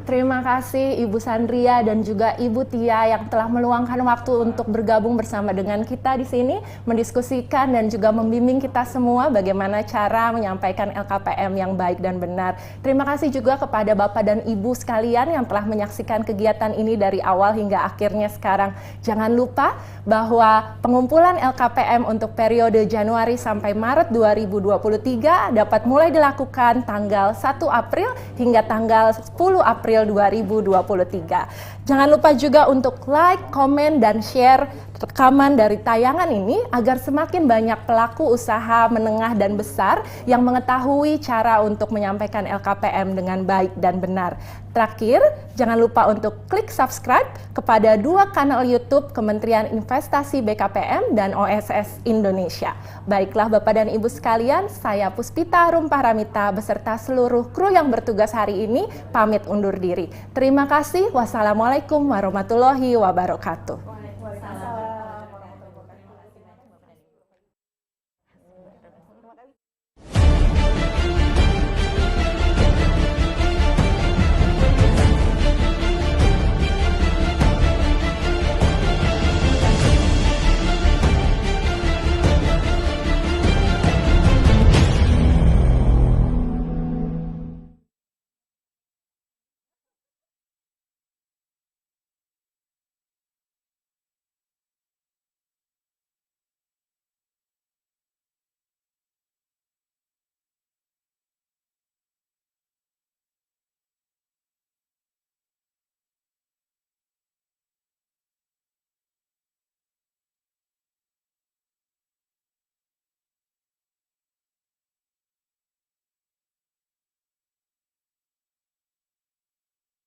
Terima kasih Ibu Sandria dan juga Ibu Tia yang telah meluangkan waktu untuk bergabung bersama dengan kita di sini, mendiskusikan dan juga membimbing kita semua bagaimana cara menyampaikan LKPM yang baik dan benar. Terima kasih juga kepada Bapak dan Ibu sekalian yang telah menyaksikan kegiatan ini dari awal hingga akhirnya sekarang. Jangan lupa bahwa pengumpulan LKPM untuk periode Januari sampai Maret 2023 dapat mulai dilakukan tanggal 1 April hingga tanggal 10 April 2023. Jangan lupa juga untuk like, komen, dan share rekaman dari tayangan ini agar semakin banyak pelaku usaha menengah dan besar yang mengetahui cara untuk menyampaikan LKPM dengan baik dan benar. Terakhir, jangan lupa untuk klik subscribe kepada 2 kanal YouTube Kementerian Investasi BKPM dan OSS Indonesia. Baiklah Bapak dan Ibu sekalian, saya Puspita Rumparamita beserta seluruh kru yang bertugas hari ini pamit undur diri. Terima kasih. Wassalamualaikum warahmatullahi wabarakatuh.